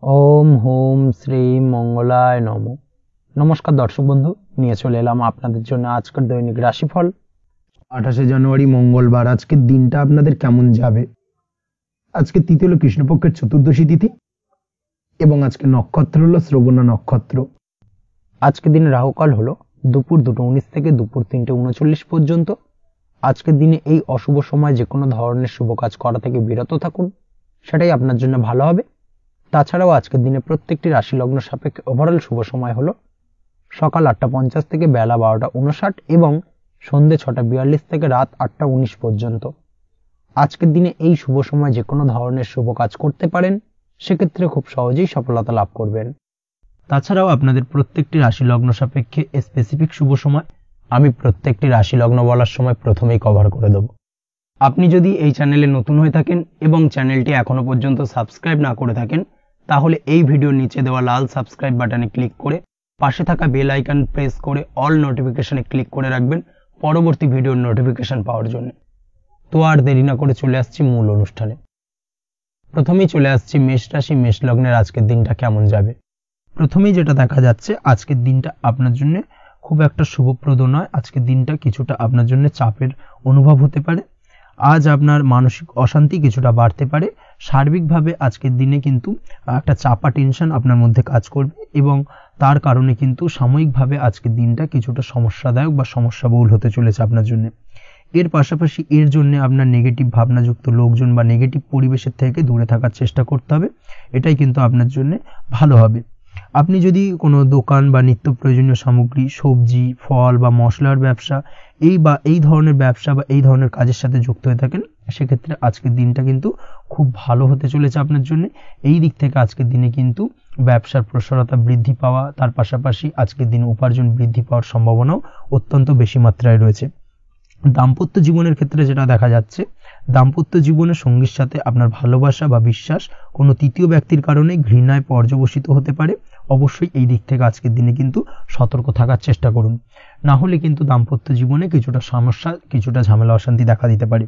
ओम home Shri मंगलाय नमो। नमस्कार दर्शक बंधु, নিয়ে চলে এলাম আপনাদের জন্য আজকের দৈনিক রাশিফল 28 জানুয়ারি মঙ্গলবার। আজকের দিনটা আপনাদের কেমন যাবে? আজকে তিথি হলো কৃষ্ণপক্ষের চতুর্দশী তিথি এবং আজকে নক্ষত্র হলো শ্রবণা নক্ষত্র। আজকের দিনে রাহুকাল হলো দুপুর 2:19 থেকে দুপুর 3:39 পর্যন্ত। আজকের দিনে এই অশুভ সময় যে কোনো ধরনের শুভ কাজ করা থেকে বিরত থাকুন, সেটাই আপনার জন্য ভালো হবে। তাছাড়াও আজকের দিনে প্রত্যেকটি রাশি লগ্ন সাপেক্ষে ওভারঅল শুভ সময় হলো সকাল 8:50 থেকে বেলা 12:59 এবং সন্ধ্যে 6:42 থেকে রাত 8:19 পর্যন্ত। আজকের দিনে এই শুভ সময় যে কোনো ধরনের শুভ কাজ করতে পারেন, সেক্ষেত্রে খুব সহজেই সফলতা লাভ করবেন। তাছাড়াও আপনাদের প্রত্যেকটি রাশি লগ্ন সাপেক্ষে স্পেসিফিক শুভ সময় আমি প্রত্যেকটি রাশি লগ্ন বলার সময় প্রথমেই কভার করে দেব। আপনি যদি এই চ্যানেলে নতুন হয়ে থাকেন এবং চ্যানেলটি এখনো পর্যন্ত সাবস্ক্রাইব না করে থাকেন, তাহলে এই ভিডিওর নিচে দেওয়া লাল সাবস্ক্রাইব বাটনে ক্লিক করে পাশে থাকা বেল আইকন প্রেস করে অল নোটিফিকেশনে ক্লিক করে রাখবেন পরবর্তী ভিডিওর নোটিফিকেশন পাওয়ার জন্য। তো আর দেরি না করে চলে আসছি মূল অনুষ্ঠানে। প্রথমেই চলে আসছি মেষ রাশি, মেষ লগ্নের আজকের দিনটা কেমন যাবে। প্রথমেই যেটা দেখা যাচ্ছে, আজকের দিনটা আপনার জন্য খুব একটা শুভপ্রদ নয়। আজকের দিনটা কিছুটা আপনার জন্য চাপের অনুভব হতে পারে। আজ আপনার মানসিক অশান্তি কিছুটা বাড়তে পারে। সার্বিকভাবে আজকের দিনে কিন্তু একটা চাপা টেনশন আপনার মধ্যে কাজ করবে এবং তার কারণে কিন্তু সাময়িকভাবে আজকের দিনটা কিছুটা সমস্যাদায়ক বা সমস্যাবহুল হতে চলেছে আপনার জন্য। এর পাশাপাশি এর জন্য আপনার নেগেটিভ ভাবনাযুক্ত লোকজন বা নেগেটিভ পরিবেশের থেকে দূরে থাকার চেষ্টা করতে হবে। এটাই কিন্তু আপনার জন্য ভালো হবে। আপনি যদি কোনো দোকান বা নিত্য প্রয়োজনীয় সামগ্রী, সবজি, ফল বা মশলার ব্যবসা এই ধরনের ব্যবসা বা এই ধরনের কাজের সাথে যুক্ত হয়ে থাকেন, সেক্ষেত্রে আজকের দিনটা কিন্তু খুব ভালো হতে চলেছে আপনার জন্য। এই দিক থেকে আজকের দিনে কিন্তু ব্যবসার প্রসারতা বৃদ্ধি পাওয়া, তার পাশাপাশি আজকের দিনে উপার্জন বৃদ্ধি পাওয়ার সম্ভাবনাও অত্যন্ত বেশি মাত্রায় রয়েছে। দাম্পত্য জীবনের ক্ষেত্রে যেটা দেখা যাচ্ছে, দাম্পত্য জীবনের সঙ্গীর সাথে আপনার ভালোবাসা বা বিশ্বাস কোনো তৃতীয় ব্যক্তির কারণে ঘৃণায় পর্যবসিত হতে পারে। অবশ্যই এই দিক থেকে আজকের দিনে কিন্তু সতর্ক থাকার চেষ্টা করুন, না হলে কিন্তু দাম্পত্য জীবনে কিছুটা সমস্যা, কিছুটা ঝামেলা অশান্তি দেখা দিতে পারে।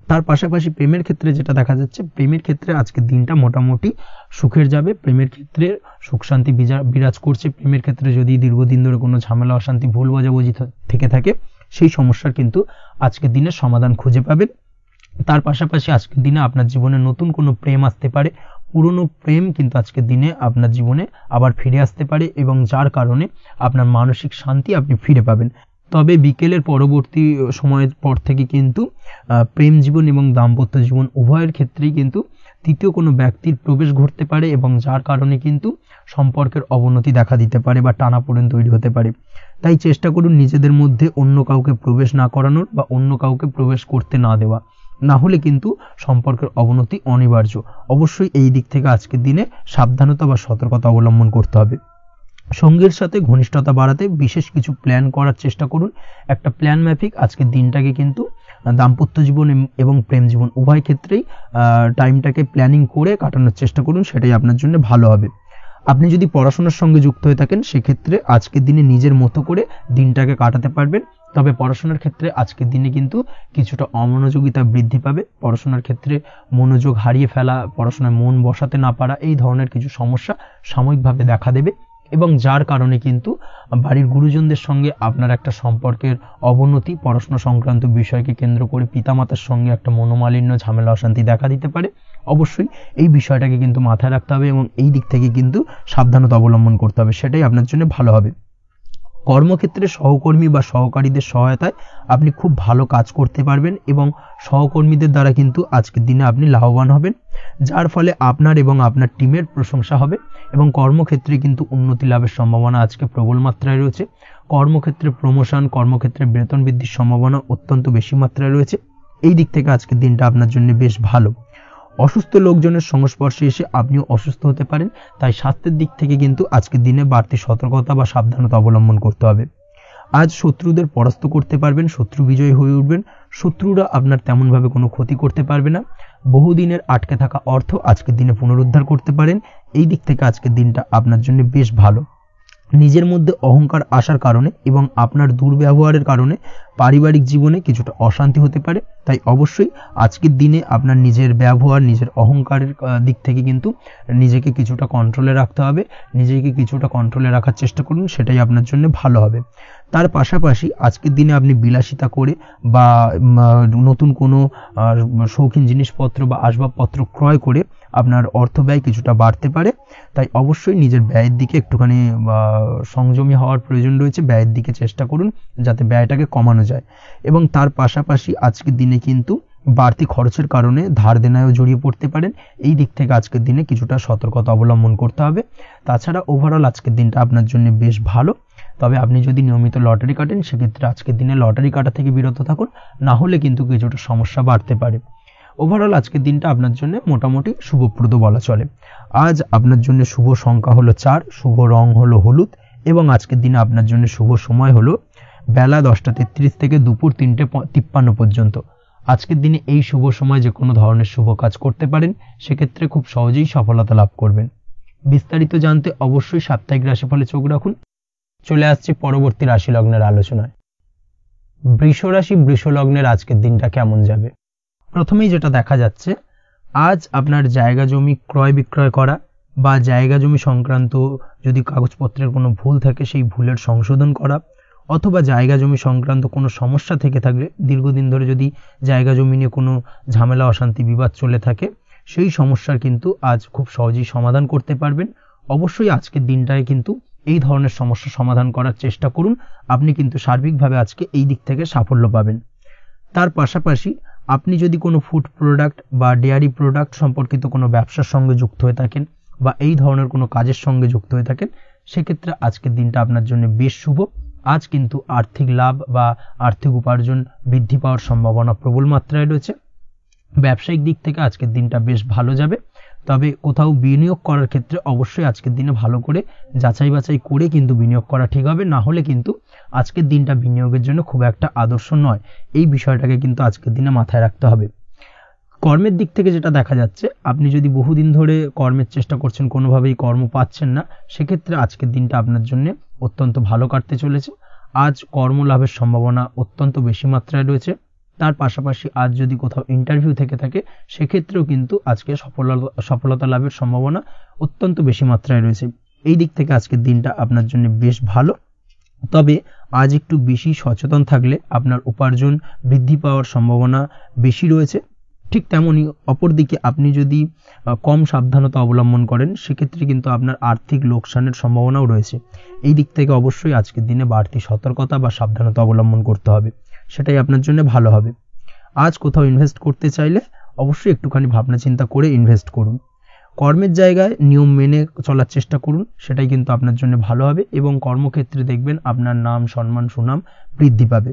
তার পাশাপাশি প্রেমের ক্ষেত্রে যেটা দেখা যাচ্ছে, প্রেমের ক্ষেত্রে আজকের দিনটা মোটামুটি সুখের যাবে। প্রেমের ক্ষেত্রে সুখ শান্তি বিরাজ করছে। প্রেমের ক্ষেত্রে যদি দীর্ঘদিন ধরে কোনো ঝামেলা অশান্তি ভুল বোঝাবুঝি থেকে থাকে, সেই সমস্যার কিন্তু আজকের দিনে সমাধান খুঁজে পাবেন। তার পাশাপাশি আজকের দিনে আপনার জীবনে নতুন কোনো প্রেম আসতে পারে। পুরনো প্রেম কিন্তু আজকের দিনে আপনার জীবনে আবার ফিরে আসতে পারে এবং যার কারণে আপনার মানসিক শান্তি আপনি ফিরে পাবেন। তবে বিকেলের পরবর্তী সময়ের পর থেকে কিন্তু প্রেম জীবন এবং দাম্পত্য জীবন উভয়ের ক্ষেত্রেই কিন্তু তৃতীয় কোনো ব্যক্তির প্রবেশ ঘটতে পারে এবং যার কারণে কিন্তু সম্পর্কের অবনতি দেখা দিতে পারে বা টানাপোড়েন তৈরি হতে পারে। তাই চেষ্টা করুন নিজেদের মধ্যে অন্য কাউকে প্রবেশ না করানোর বা অন্য কাউকে প্রবেশ করতে না দেওয়া, না হলে কিন্তু সম্পর্কের অবনতি অনিবার্য। অবশ্যই এই দিক থেকে আজকের দিনে সাবধানতা বা সতর্কতা অবলম্বন করতে হবে। সঙ্গীর সাথে ঘনিষ্ঠতা বাড়াতে বিশেষ কিছু প্ল্যান করার চেষ্টা করুন। একটা প্ল্যান মাফিক আজকের দিনটাকে কিন্তু দাম্পত্য জীবন এবং প্রেম জীবন উভয় ক্ষেত্রেই টাইমটাকে প্ল্যানিং করে কাটানোর চেষ্টা করুন, সেটাই আপনার জন্য ভালো হবে। আপনি যদি পড়াশোনার সঙ্গে যুক্ত হয়ে থাকেন, সেক্ষেত্রে আজকের দিনে নিজের মতো করে দিনটাকে কাটাতে পারবেন। তবে পড়াশোনার ক্ষেত্রে আজকের দিনে কিন্তু কিছুটা অমনোযোগিতা বৃদ্ধি পাবে। পড়াশোনার ক্ষেত্রে মনোযোগ হারিয়ে ফেলা, পড়াশোনায় মন বসাতে না পারা, এই ধরনের কিছু সমস্যা সাময়িকভাবে দেখা দেবে এবং যার কারণে কিন্তু বাড়ির গুরুজনদের সঙ্গে আপনার একটা সম্পর্কের অবনতি, পড়াশোনা সংক্রান্ত বিষয়কে কেন্দ্র করে পিতামাতার সঙ্গে একটা মনোমালিন্য, ঝামেলা অশান্তি দেখা দিতে পারে। অবশ্যই এই বিষয়টাকে কিন্তু মাথায় রাখতে হবে এবং এই দিক থেকে কিন্তু সাবধানতা অবলম্বন করতে হবে, সেটাই আপনার জন্য ভালো হবে। কর্মক্ষেত্রে সহকর্মী বা সহকারীদের সহায়তায় আপনি খুব ভালো কাজ করতে পারবেন এবং সহকর্মীদের দ্বারা কিন্তু আজকের দিনে আপনি লাভবান হবেন, যার ফলে আপনার এবং আপনার টিমের প্রশংসা হবে এবং কর্মক্ষেত্রে কিন্তু উন্নতি লাভের সম্ভাবনা আজকে প্রবল মাত্রায় রয়েছে। কর্মক্ষেত্রে প্রমোশন, কর্মক্ষেত্রে বেতন বৃদ্ধির সম্ভাবনা অত্যন্ত বেশি মাত্রায় রয়েছে। এই দিক থেকে আজকের দিনটা আপনার জন্য বেশ ভালো। অসুস্থ লোকজনের সংস্পর্শে এসে আপনিও অসুস্থ হতে পারেন, তাই স্বাস্থ্যের দিক থেকে কিন্তু আজকের দিনে বাড়তি সতর্কতা বা সাবধানতা অবলম্বন করতে হবে। আজ শত্রুদের পরাস্ত করতে পারবেন, শত্রু বিজয়ী হয়ে উঠবেন। শত্রুরা আপনার তেমনভাবে কোনো ক্ষতি করতে পারবে না। বহুদিনের আটকে থাকা অর্থ আজকের দিনে পুনরুদ্ধার করতে পারেন। এই দিক থেকে আজকের দিনটা আপনার জন্য বেশ ভালো। নিজের মধ্যে অহংকার আসার কারণে এবং আপনার দুর্ব্যবহারের কারণে পারিবারিক জীবনে কিছুটা অশান্তি হতে পারে। তাই অবশ্যই আজকের দিনে আপনার নিজের ব্যবহার, নিজের অহংকারের দিক থেকে কিন্তু নিজেকে কিছুটা কন্ট্রোলে রাখতে হবে। নিজেকে কিছুটা কন্ট্রোলে রাখার চেষ্টা করুন, সেটাই আপনার জন্য ভালো হবে। তার পাশাপাশি আজকের দিনে আপনি বিলাসিতা করে বা নতুন কোনো শৌখিন জিনিসপত্র বা আসবাবপত্র ক্রয় করে আপনার অর্থ ব্যয় কিছুটা বাড়তে পারে। তাই অবশ্যই নিজের ব্যয়ের দিকে একটুখানি সংযমী হওয়ার প্রয়োজন রয়েছে। ব্যয়ের দিকে চেষ্টা করুন যাতে ব্যয়টাকে কমানো যায়। এবং তার পাশাপাশি আজকের দিনে কিন্তু বাড়তি খরচের কারণে ধার দেনায়ও জড়িয়ে পড়তে পারেন। এই দিক থেকে আজকের দিনে কিছুটা সতর্কতা অবলম্বন করতে হবে। তাছাড়া ওভারঅল আজকের দিনটা আপনার জন্য বেশ ভালো। তবে আপনি যদি নিয়মিত লটারি কাটেন সেক্ষেত্রে আজকের দিনে লটারি কাটা থেকে বিরত থাকুন, না হলে কিন্তু কিছুটা সমস্যা বাড়তে পারে। ওভারঅল আজকের দিনটা আপনার জন্য মোটামুটি শুভপ্রদ বলা চলে। আজ আপনার জন্য শুভ সংখ্যা হলো 4, শুভ রং হলো হলুদ এবং আজকের দিনে আপনার জন্য শুভ সময় হলো বেলা 10:33 থেকে দুপুর 3:53 পর্যন্ত। আজকের দিনে এই শুভ সময় যে কোনো ধরনের শুভ কাজ করতে পারেন, সেক্ষেত্রে খুব সহজেই সফলতা লাভ করবেন। বিস্তারিত জানতে অবশ্যই সাপ্তাহিক রাশিফলে চোখ রাখুন। চলে আসছে পরবর্তী রাশি লগ্নের আলোচনায়। বৃষ রাশি, বৃষ লগ্নের আজকের দিনটা কেমন যাবে? প্রথমেই যেটা দেখা যাচ্ছে, আজ আপনার জায়গা জমি ক্রয় বিক্রয় করা বা জায়গা জমি সংক্রান্ত যদি কাগজপত্রের কোনো ভুল থাকে সেই ভুলের সংশোধন করা, অথবা জায়গা জমি সংক্রান্ত কোনো সমস্যা থেকে থাকলে, দীর্ঘদিন ধরে যদি জায়গা জমি নিয়ে কোনো ঝামেলা অশান্তি বিবাদ চলে থাকে, সেই সমস্যার কিন্তু আজ খুব সহজেই সমাধান করতে পারবেন। অবশ্যই আজকের দিনটায় কিন্তু এই ধরনের সমস্যা সমাধান করার চেষ্টা করুন। আপনি কিন্তু সার্বিকভাবে আজকে এই দিক থেকে সাফল্য পাবেন। তার পাশাপাশি আপনি যদি কোনো ফুড প্রোডাক্ট বা ডেয়ারি প্রোডাক্ট সম্পর্কিত কোনো ব্যবসার সঙ্গে যুক্ত হয়ে থাকেন বা এই ধরনের কোনো কাজের সঙ্গে যুক্ত হয়ে থাকেন, সেক্ষেত্রে আজকের দিনটা আপনার জন্য বেশ শুভ। আজ কিন্তু আর্থিক লাভ বা আর্থিক উপার্জন বৃদ্ধি পাওয়ার সম্ভাবনা প্রবল মাত্রায় রয়েছে। ব্যবসায়িক দিক থেকে আজকের দিনটা বেশ ভালো যাবে। তবে কোথাও বিনিয়োগ করার ক্ষেত্রে অবশ্যই আজকের দিনে ভালো করে যাচাই বাছাই করে কিন্তু বিনিয়োগ করা ঠিক হবে, না হলে কিন্তু আজকের দিনটা বিনিয়োগের জন্য খুব একটা আদর্শ নয়। এই বিষয়টাকে কিন্তু আজকের দিনে মাথায় রাখতে হবে। কর্মের দিক থেকে যেটা দেখা যাচ্ছে, আপনি যদি বহুদিন ধরে কর্মের চেষ্টা করছেন, কোনোভাবেই কর্ম পাচ্ছেন না, সেক্ষেত্রে আজকের দিনটা আপনার জন্য অত্যন্ত ভালো কাটতে চলেছে। আজ কর্মলাভের সম্ভাবনা অত্যন্ত বেশি মাত্রায় রয়েছে। তার পাশাপাশি আজ যদি কোথাও ইন্টারভিউ থেকে থাকে, সেক্ষেত্রেও কিন্তু আজকে সফলতা লাভের সম্ভাবনা অত্যন্ত বেশি মাত্রায় রয়েছে। এই দিক থেকে আজকের দিনটা আপনার জন্য বেশ ভালো। তবে আজ একটু বেশি সচেতন থাকলে আপনার উপার্জন বৃদ্ধি পাওয়ার সম্ভাবনা বেশি রয়েছে। ঠিক তেমনি অপরদিকে আপনি যদি কম সাবধানতা অবলম্বন করেন, সেক্ষেত্রে কিন্তু আপনার আর্থিক লোকসানের সম্ভাবনাও রয়েছে। এই দিক থেকে অবশ্যই আজকের দিনে বাড়তি সতর্কতা বা সাবধানতা অবলম্বন করতে হবে, সেটাই আপনার জন্য ভালো হবে। আজ কোথাও ইনভেস্ট করতে চাইলে অবশ্যই একটুখানি ভাবনা চিন্তা করে ইনভেস্ট করুন। কর্মের জায়গায় নিয়ম মেনে চলার চেষ্টা করুন, সেটাই কিন্তু আপনার জন্য ভালো হবে এবং কর্মক্ষেত্রে দেখবেন আপনার নাম, সম্মান, সুনাম বৃদ্ধি পাবে।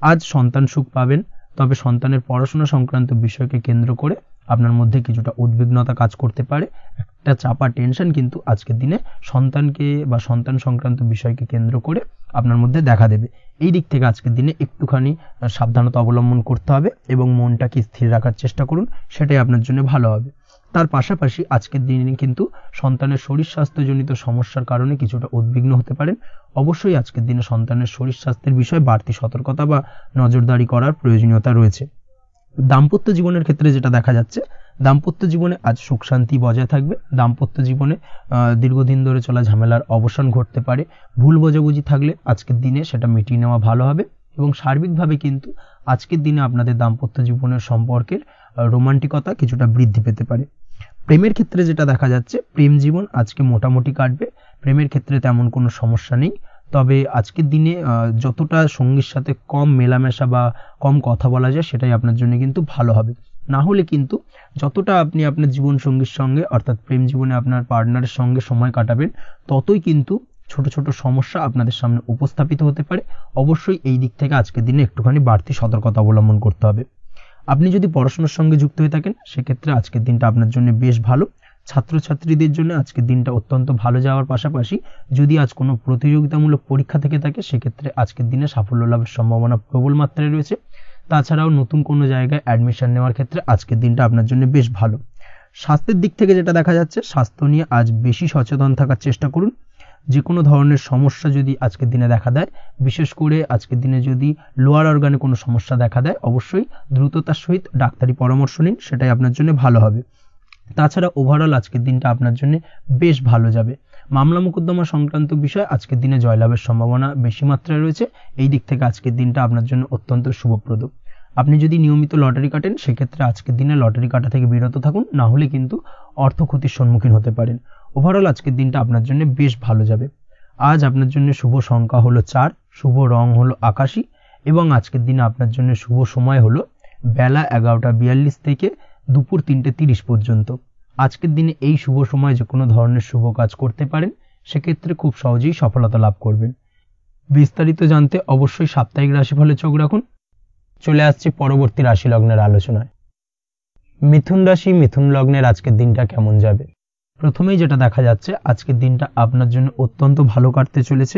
আজ সন্তান সুখ পাবেন, তবে সন্তানের পড়াশোনা সংক্রান্ত বিষয়কে কেন্দ্র করে আপনার মধ্যে কিছুটা উদ্বিগ্নতা কাজ করতে পারে। একটা চাপা টেনশন কিন্তু আজকের দিনে সন্তানকে বা সন্তান সংক্রান্ত বিষয়কে কেন্দ্র করে আপনার মধ্যে দেখা দেবে। এই দিক থেকে আজকের দিনে একটুখানি সাবধানতা অবলম্বন করতে হবে এবং মনটাকে স্থির রাখার চেষ্টা করুন, সেটাই আপনার জন্য ভালো হবে। তার পাশাপাশি আজকের দিনে কিন্তু সন্তানের শরীর স্বাস্থ্যজনিত সমস্যার কারণে কিছুটা উদ্বিগ্ন হতে পারেন। অবশ্যই আজকের দিনে সন্তানের শরীর স্বাস্থ্যের বিষয়ে বাড়তি সতর্কতা বা নজরদারি করার প্রয়োজনীয়তা রয়েছে। দাম্পত্য জীবনের ক্ষেত্রে যেটা দেখা যাচ্ছে, দাম্পত্য জীবনে আজ সুখ শান্তি বজায় থাকবে। দাম্পত্য জীবনে দীর্ঘদিন ধরে চলা ঝামেলার অবসান ঘটতে পারে। ভুল বোঝাবুঝি থাকলে আজকের দিনে সেটা মিটিয়ে নেওয়া ভালো হবে এবং সার্বিকভাবে কিন্তু আজকের দিনে আপনাদের দাম্পত্য জীবনের সম্পর্কের রোমান্টিকতা কিছুটা বৃদ্ধি পেতে পারে। প্রেমের ক্ষেত্রে যেটা দেখা যাচ্ছে, প্রেম জীবন আজকে মোটামুটি কাটবে। প্রেমের ক্ষেত্রে তেমন কোনো সমস্যা নেই। তবে আজকের দিনে যতটা সঙ্গীর সাথে কম মেলামেশা বা কম কথা বলা যায়, সেটাই আপনার জন্য কিন্তু ভালো হবে। না হলে কিন্তু যতটা আপনি আপনার জীবন সঙ্গীর সঙ্গে অর্থাৎ প্রেম জীবনে আপনার পার্টনারের সঙ্গে সময় কাটাবেন, ততই কিন্তু ছোট ছোট সমস্যা আপনাদের সামনে উপস্থাপিত হতে পারে। অবশ্যই এই দিক থেকে আজকের দিনে একটুখানি বাড়তি সতর্কতা অবলম্বন করতে হবে। আপনি যদি পড়াশোনার সঙ্গে যুক্ত হয়ে থাকেন, সেক্ষেত্রে আজকের দিনটা আপনার জন্য বেশ ভালো। ছাত্রছাত্রীদের জন্য আজকের দিনটা অত্যন্ত ভালো যাওয়ার পাশাপাশি যদি আজ কোনো প্রতিযোগিতামূলক পরীক্ষা থেকে থাকে, সেক্ষেত্রে আজকের দিনে সাফল্য লাভের সম্ভাবনা প্রবল মাত্রায় রয়েছে। তাছাড়াও নতুন কোনো জায়গায় অ্যাডমিশন নেওয়ার ক্ষেত্রে আজকের দিনটা আপনার জন্য বেশ ভালো। স্বাস্থ্যের দিক থেকে যেটা দেখা যাচ্ছে, স্বাস্থ্য নিয়ে আজ বেশি সচেতন থাকার চেষ্টা করুন। যে কোনো ধরনের সমস্যা যদি আজকের দিনে দেখা দেয়, বিশেষ করে আজকের দিনে যদি লোয়ার অর্গানে কোনো সমস্যা দেখা দেয়, অবশ্যই দ্রুততার সহিত ডাক্তারি পরামর্শ নিন, সেটাই আপনার জন্য ভালো হবে। তাছাড়া ওভারঅল আজকের দিনটা আপনার জন্য বেশ ভালো যাবে। মামলা মোকদ্দমা সংক্রান্ত বিষয় আজকের দিনে জয়লাভের সম্ভাবনা বেশি মাত্রায় রয়েছে। এই দিক থেকে আজকের দিনটা আপনার জন্য অত্যন্ত শুভপ্রদ। আপনি যদি নিয়মিত লটারি কাটেন, সেক্ষেত্রে আজকের দিনে লটারি কাটা থেকে বিরত থাকুন, না হলে কিন্তু অর্থ ক্ষতির সম্মুখীন হতে পারেন। ওভারঅল আজকের দিনটা আপনার জন্য বেশ ভালো যাবে। আজ আপনার জন্য শুভ সংখ্যা হলো 4, শুভ রং হলো আকাশী, এবং আজকের দিনে আপনার জন্য শুভ সময় হলো বেলা 11:42 থেকে দুপুর 3:30 পর্যন্ত। আজকের দিনে এই শুভ সময় যে কোনো ধরনের শুভ কাজ করতে পারেন, সেক্ষেত্রে খুব সহজেই সফলতা লাভ করবেন। বিস্তারিত জানতে অবশ্যই সাপ্তাহিক রাশিফলে চোখ রাখুন। চলে আসছি পরবর্তী রাশি লগ্নের আলোচনায়। মিথুন রাশি, মিথুন লগ্নের আজকের দিনটা কেমন যাবে? প্রথমেই যেটা দেখা যাচ্ছে, আজকের দিনটা আপনার জন্য অত্যন্ত ভালো কাটতে চলেছে।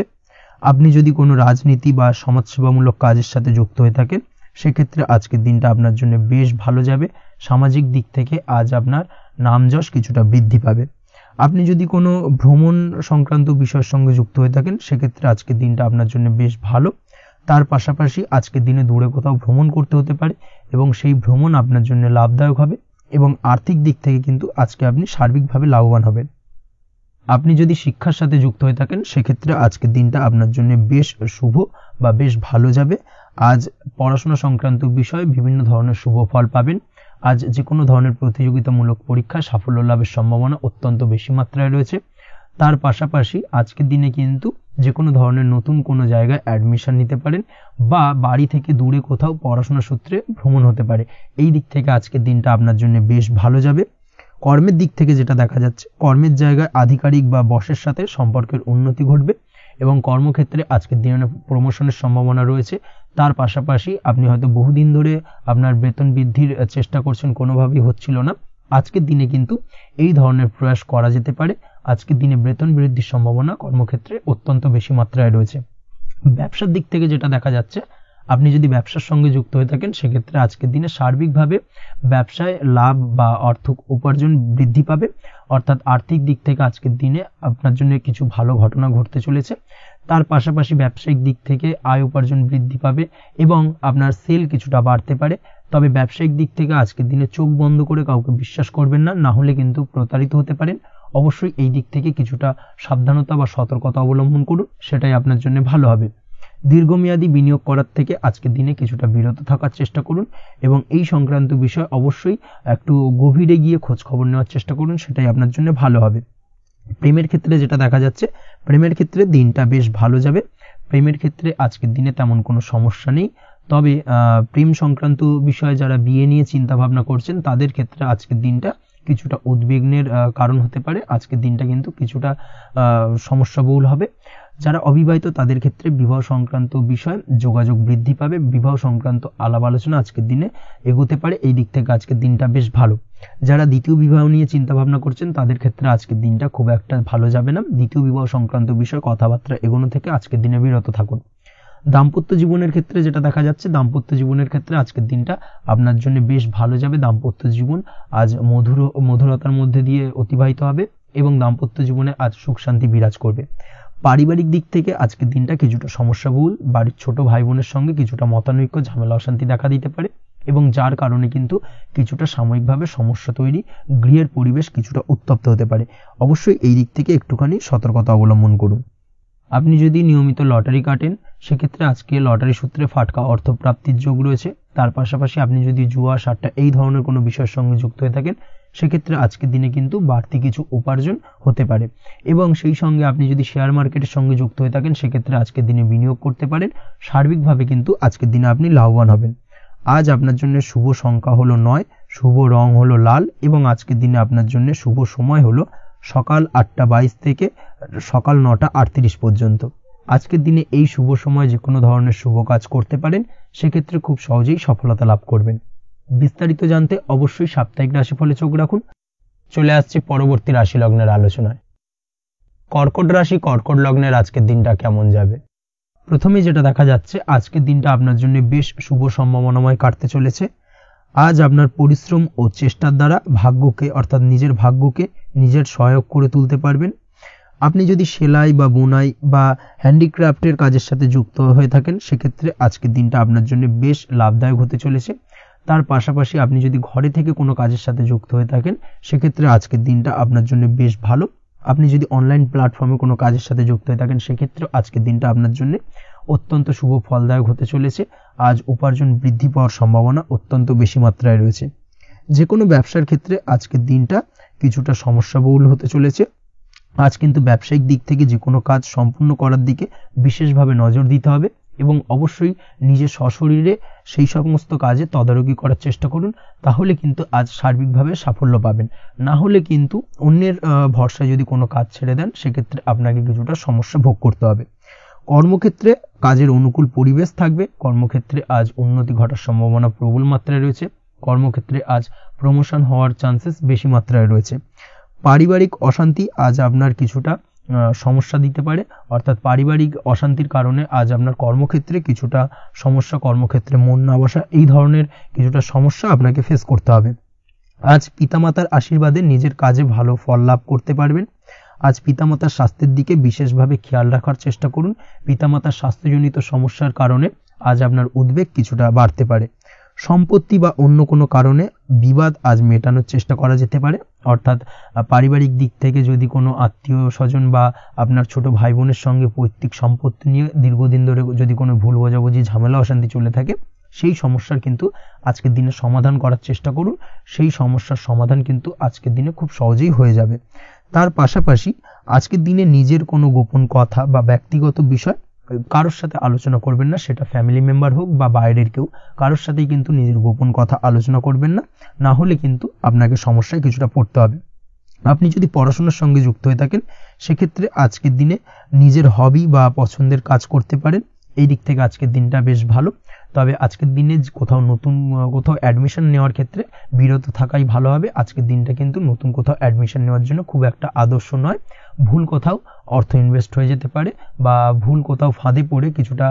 আপনি যদি কোনো রাজনীতি বা সমাজসেবামূলক কাজের সাথে যুক্ত হয়ে থাকেন, সেক্ষেত্রে আজকের দিনটা আপনার জন্য বেশ ভালো যাবে। সামাজিক দিক থেকে আজ আপনার নামযশ কিছুটা বৃদ্ধি পাবে। আপনি যদি কোনো ভ্রমণ সংক্রান্ত বিষয়ের সঙ্গে যুক্ত হয়ে থাকেন, সেক্ষেত্রে আজকের দিনটা আপনার জন্য বেশ ভালো। তার পাশাপাশি আজকের দিনে দূরে কোথাও ভ্রমণ করতে হতে পারে, এবং সেই ভ্রমণ আপনার জন্য লাভদায়ক হবে, এবং আর্থিক দিক থেকে কিন্তু আজকে আপনি সার্বিকভাবে লাভবান হবেন। আপনি যদি শিক্ষার সাথে যুক্ত হয়ে থাকেন, সেক্ষেত্রে আজকের দিনটা আপনার জন্য বেশ শুভ বা বেশ ভালো যাবে। আজ পড়াশোনা সংক্রান্ত বিষয়ে বিভিন্ন ধরনের শুভ ফল পাবেন। আজ যে কোনো ধরনের প্রতিযোগিতামূলক পরীক্ষায় সাফল্য লাভের সম্ভাবনা অত্যন্ত বেশি মাত্রায় রয়েছে। তার পাশাপাশি আজকের দিনে কিন্তু যে কোনো ধরনের নতুন কোনো জায়গায় অ্যাডমিশন নিতে পারেন, বা বাড়ি থেকে দূরে কোথাও পড়াশোনা সূত্রে ভ্রমণ হতে পারে। এই দিক থেকে আজকের দিনটা আপনার জন্য বেশ ভালো যাবে। কর্মের দিক থেকে যেটা দেখা যাচ্ছে, কর্মের জায়গায় আধিকারিক বা বসের সাথে সম্পর্কের উন্নতি ঘটবে, এবং কর্মক্ষেত্রে আজকের দিনে প্রমোশনের সম্ভাবনা রয়েছে। তার পাশাপাশি আপনি হয়তো বহুদিন ধরে আপনার বেতন বৃদ্ধির চেষ্টা করছেন, কোনোভাবেই হচ্ছিল না। আজকের দিনে কিন্তু এই ধরনের প্রয়াস করা যেতে পারে। আজকের দিনে বেতন বৃদ্ধির সম্ভাবনা কর্মক্ষেত্রে অত্যন্ত বেশি মাত্রায় রয়েছে। ব্যবসার দিক থেকে যেটা দেখা যাচ্ছে, আপনি যদি ব্যবসার সঙ্গে যুক্ত হয়ে থাকেন, সেক্ষেত্রে আজকের দিনে সার্বিকভাবে ব্যবসায় লাভ বা অর্থ উপার্জন বৃদ্ধি পাবে। অর্থাৎ আর্থিক দিক থেকে আজকের দিনে আপনার জন্য কিছু ভালো ঘটনা ঘটতে চলেছে। তার পাশাপাশি ব্যবসায়িক দিক থেকে আয় উপার্জন বৃদ্ধি পাবে, এবং আপনার সেল কিছুটা বাড়তে পারে। তবে ব্যবসায়িক দিক থেকে আজকের দিনে চোখ বন্ধ করে কাউকে বিশ্বাস করবেন না, না হলে কিন্তু প্রতারিত হতে পারেন। অবশ্যই এই দিক থেকে কিছুটা সাবধানতা বা সতর্কতা অবলম্বন করুন, সেটাই আপনার জন্য ভালো হবে। দীর্ঘমেয়াদী বিনিয়োগ করার থেকে আজকের দিনে কিছুটা বিরত থাকার চেষ্টা করুন, এবং এই সংক্রান্ত বিষয় অবশ্যই একটু গভীরে গিয়ে খোঁজ খবর নেওয়ার চেষ্টা করুন, সেটাই আপনার জন্য ভালো হবে। প্রেমের ক্ষেত্রে যেটা দেখা যাচ্ছে, প্রেমের ক্ষেত্রে দিনটা বেশ ভালো যাবে। প্রেমের ক্ষেত্রে আজকের দিনে তেমন কোনো সমস্যা নেই। তবে প্রেম সংক্রান্ত বিষয়ে যারা বিয়ে নিয়ে চিন্তা ভাবনা করছেন, তাদের ক্ষেত্রে আজকের দিনটা কিছুটা উদ্বিগ্নের কারণ হতে পারে। আজকের দিনটা কিন্তু কিছুটা সমস্যাবহুল হবে। যারা অবিবাহিত, তাদের ক্ষেত্রে বিবাহ সংক্রান্ত বিষয় যোগাযোগ বৃদ্ধি পাবে। বিবাহ সংক্রান্ত আলাপ আলোচনা আজকের দিনে এগোতে পারে। এই দিক থেকে আজকের দিনটা বেশ ভালো। যারা দ্বিতীয় বিবাহ নিয়ে চিন্তা ভাবনা করছেন, তাদের ক্ষেত্রে আজকের দিনটা খুব একটা ভালো যাবে না। দ্বিতীয় বিবাহ সংক্রান্ত বিষয়ে কথাবার্তা এগোনো থেকে আজকের দিনে বিরত থাকুন। দাম্পত্য জীবনের ক্ষেত্রে যেটা দেখা যাচ্ছে, দাম্পত্য জীবনের ক্ষেত্রে আজকের দিনটা আপনার জন্য বেশ ভালো যাবে। দাম্পত্য জীবন আজ মধুরতার মধ্যে দিয়ে অতিবাহিত হবে, এবং দাম্পত্য জীবনে আজ সুখ শান্তি বিরাজ করবে। পারিবারিক দিক থেকে আজকের দিনটা কিছুটা সমস্যাবহুল। বাড়ির ছোট ভাই বোনের সঙ্গে কিছুটা মতানৈক্য, ঝামেলা অশান্তি দেখা দিতে পারে, এবং যার কারণে কিন্তু কিছুটা সাময়িকভাবে সমস্যা তৈরি, গৃহের পরিবেশ কিছুটা উত্তপ্ত হতে পারে। অবশ্যই এই দিক থেকে একটুখানি সতর্কতা অবলম্বন করুন। আপনি যদি নিয়মিত লটারি কাটেন, সেক্ষেত্রে আজকে লটারি সূত্রে ফাটকা অর্থপ্রাপ্তির যোগ রয়েছে। তার পাশাপাশি আপনি যদি জুয়া, সাট্টা এই ধরনের কোনো বিষয়ের সঙ্গে যুক্ত হয়ে থাকেন, সেক্ষেত্রে আজকের দিনে কিন্তু বাড়তি কিছু উপার্জন হতে পারে। এবং সেই সঙ্গে আপনি যদি শেয়ার মার্কেটের সঙ্গে যুক্ত হয়ে থাকেন, সেক্ষেত্রে আজকের দিনে বিনিয়োগ করতে পারেন। সার্বিকভাবে কিন্তু আজকের দিনে আপনি লাভবান হবেন। আজ আপনার জন্য শুভ সংখ্যা হলো 9, শুভ রং হলো লাল, এবং আজকের দিনে আপনার জন্য শুভ সময় হলো সকাল 8:22 থেকে সকাল 9:38 পর্যন্ত। আজকের দিনে এই শুভ সময় যে কোনো ধরনের শুভ কাজ করতে পারেন, সেক্ষেত্রে খুব সহজেই সফলতা লাভ করবেন। বিস্তারিত জানতে অবশ্যই সাপ্তাহিক রাশিফলে চোখ রাখুন। চলে আসছি পরবর্তী রাশি লগ্নের আলোচনায়। কর্কট রাশি, কর্কট লগ্নের আজকের দিনটা কেমন যাবে? প্রথমে যেটা দেখা যাচ্ছে, আজকের দিনটা আপনার জন্য বেশ শুভ সম্ভাবনাময় কাটতে চলেছে। আজ আপনার পরিশ্রম ও চেষ্টার দ্বারা ভাগ্যকে, অর্থাৎ নিজের ভাগ্যকে নিজের সহায়ক করে তুলতে পারবেন। আপনি যদি সেলাই বা বোনাই বা হ্যান্ডিক্রাফটের কাজের সাথে যুক্ত হয়ে থাকেন সেক্ষেত্রে আজকের দিনটা আপনার জন্য বেশ লাভদায়ক হতে চলেছে। তার পাশাপাশি আপনি যদি ঘরে থেকে কোনো কাজের সাথে যুক্ত হয়ে থাকেন সেক্ষেত্রে আজকের দিনটা আপনার জন্য বেশ ভালো। আপনি যদি অনলাইন প্ল্যাটফর্মে কোনো কাজের সাথে যুক্ত হয়ে থাকেন সেক্ষেত্রে আজকের দিনটা আপনার জন্য অত্যন্ত শুভ ফলদায়ক হতে চলেছে। আজ উপার্জন বৃদ্ধি পাওয়ার সম্ভাবনা অত্যন্ত বেশি মাত্রায় রয়েছে। যে কোনো ব্যবসার ক্ষেত্রে আজকের দিনটা কিছুটা সমস্যাবহুল হতে চলেছে। আজ কিন্তু ব্যবসায়িক দিক থেকে যে কোনো কাজ সম্পূর্ণ করার দিকে বিশেষভাবে নজর দিতে হবে এবং অবশ্যই নিজের সশরীরে সেই সমস্ত কাজে তদারকি করার চেষ্টা করুন, তাহলে কিন্তু আজ সার্বিকভাবে সাফল্য পাবেন। না হলে কিন্তু অন্যের ভরসায় যদি কোনো কাজ ছেড়ে দেন সেক্ষেত্রে আপনাকে কিছুটা সমস্যা ভোগ করতে হবে। কর্মক্ষেত্রে কাজের অনুকূল পরিবেশ থাকবে। কর্মক্ষেত্রে আজ উন্নতি ঘটার সম্ভাবনা প্রবল মাত্রায় রয়েছে। কর্মক্ষেত্রে আজ প্রমোশন হওয়ার চান্সেস বেশি মাত্রায় রয়েছে। পারিবারিক অশান্তি আজ আপনার কিছুটা সমস্যা দিতে পারে, অর্থাৎ পারিবারিক অশান্তির কারণে আজ আপনার কর্মক্ষেত্রে কিছুটা সমস্যা, কর্মক্ষেত্রে মন না বসা, এই ধরনের কিছুটা সমস্যা আপনাকে ফেস করতে হবে। আজ পিতামাতার আশীর্বাদে নিজের কাজে ভালো ফল লাভ করতে পারবেন। আজ পিতামাতার স্বাস্থ্যের দিকে বিশেষভাবে খেয়াল রাখার চেষ্টা করুন। পিতামাতার স্বাস্থ্যজনিত সমস্যার কারণে আজ আপনার উদ্বেগ কিছুটা বাড়তে পারে। সম্পত্তি বা অন্য কোনো কারণে বিবাদ আজ মেটানোর চেষ্টা করা যেতে পারে, অর্থাৎ পারিবারিক দিক থেকে যদি কোনো আত্মীয় স্বজন বা আপনার ছোট ভাই বোনের সঙ্গে পৈতৃক সম্পত্তি নিয়ে দীর্ঘদিন ধরে যদি কোনো ভুল বোঝাবুঝি, ঝামেলা অশান্তি চলে থাকে সেই সমস্যার কিন্তু আজকের দিনে সমাধান করার চেষ্টা করুন। সেই সমস্যার সমাধান কিন্তু আজকের দিনে খুব সহজেই হয়ে যাবে। তার পাশাপাশি আজকের দিনে নিজের কোনো গোপন কথা বা ব্যক্তিগত বিষয় কারোর সাথে আলোচনা করবেন না, সেটা ফ্যামিলি মেম্বার হোক বা বাইরের কেউ, কারোর সাথেই কিন্তু নিজের গোপন কথা আলোচনা করবেন না, না হলে কিন্তু আপনাকে সমস্যায় কিছুটা পড়তে হবে। আপনি যদি পড়াশোনার সঙ্গে যুক্ত হয়ে থাকেন সেক্ষেত্রে আজকের দিনে নিজের হবি বা পছন্দের কাজ করতে পারেন। এই দিক থেকে আজকের দিনটা বেশ ভালো। তবে আজকের দিনে কোথাও অ্যাডমিশন নেওয়ার ক্ষেত্রে বিরত থাকাই ভালো হবে। আজকের দিনটা কিন্তু নতুন কোথাও অ্যাডমিশন নেওয়ার জন্য খুব একটা আদর্শ নয়। ভুল কোথাও অর্থ ইনভেস্ট হয়ে যেতে পারে বা ভুল কোথাও ফাঁদে পড়ে কিছুটা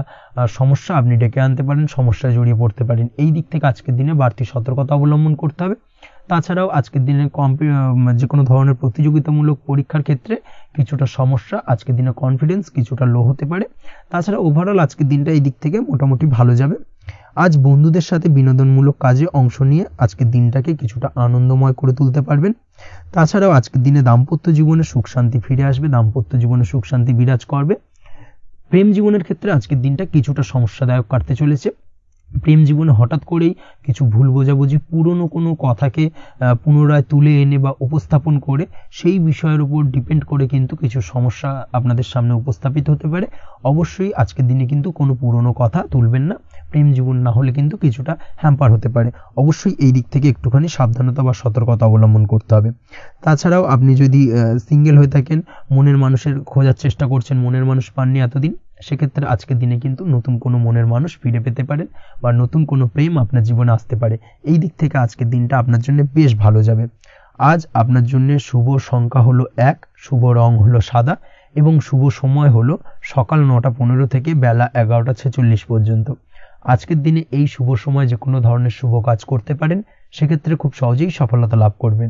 সমস্যা আপনি ডেকে আনতে পারেন, সমস্যায় জড়িয়ে পড়তে পারেন। এই দিক থেকে আজকের দিনে বাড়তি সতর্কতা অবলম্বন করতে হবে। তাছাড়াও আজকের দিনে যে কোনো ধরনের প্রতিযোগিতামূলক পরীক্ষার ক্ষেত্রে কিছুটা সমস্যা, আজকের দিনে কনফিডেন্স কিছুটা লো হতে পারে। তাছাড়া ওভারঅল আজকের দিনটা এই দিক থেকে মোটামুটি ভালো যাবে। আজ বন্ধুদের সাথে বিনোদনমূলক কাজে অংশ নিয়ে আজকের দিনটাকে কিছুটা আনন্দময় করে তুলতে পারবেন। তাছাড়াও আজকের দিনে দাম্পত্য জীবনে সুখ শান্তি ফিরে আসবে, দাম্পত্য জীবনে সুখ শান্তি বিরাজ করবে। প্রেম জীবনের ক্ষেত্রে আজকের দিনটা কিছুটা সমস্যাদায়ক কাটতে চলেছে। প্রেম জীবনে হঠাৎ করেই কিছু ভুল বোঝাবুঝি, পুরনো কোনো কথাকে পুনরায় তুলে এনে বা উপস্থাপন করে সেই বিষয়ের উপর ডিপেন্ড করে কিন্তু কিছু সমস্যা আপনাদের সামনে উপস্থাপিত হতে পারে। অবশ্যই আজকের দিনে কিন্তু কোনো পুরনো কথা তুলবেন না, প্রেম জীবন না হলে কিন্তু কিছুটা হ্যাম্পার হতে পারে। অবশ্যই এই দিক থেকে একটুখানি সাবধানতা বা সতর্কতা অবলম্বন করতে হবে। তাছাড়াও আপনি যদি সিঙ্গেল হয়ে থাকেন, মনের মানুষের খোঁজার চেষ্টা করছেন, মনের মানুষ পাননি এতদিন, সেক্ষেত্রে আজকের দিনে কিন্তু নতুন কোনো মনের মানুষ ফিরে পেতে পারেন বা নতুন কোনো প্রেম আপনার জীবনে আসতে পারে। এই দিক থেকে আজকের দিনটা আপনার জন্য বেশ ভালো যাবে। আজ আপনার জন্য শুভ সংখ্যা হলো 1, শুভ রং হলো সাদা এবং শুভ সময় হলো সকাল 9:15 থেকে বেলা 11:46 পর্যন্ত। আজকের দিনে এই শুভ সময় যে কোনো ধরনের শুভ কাজ করতে পারেন, সেক্ষেত্রে খুব সহজেই সফলতা লাভ করবেন।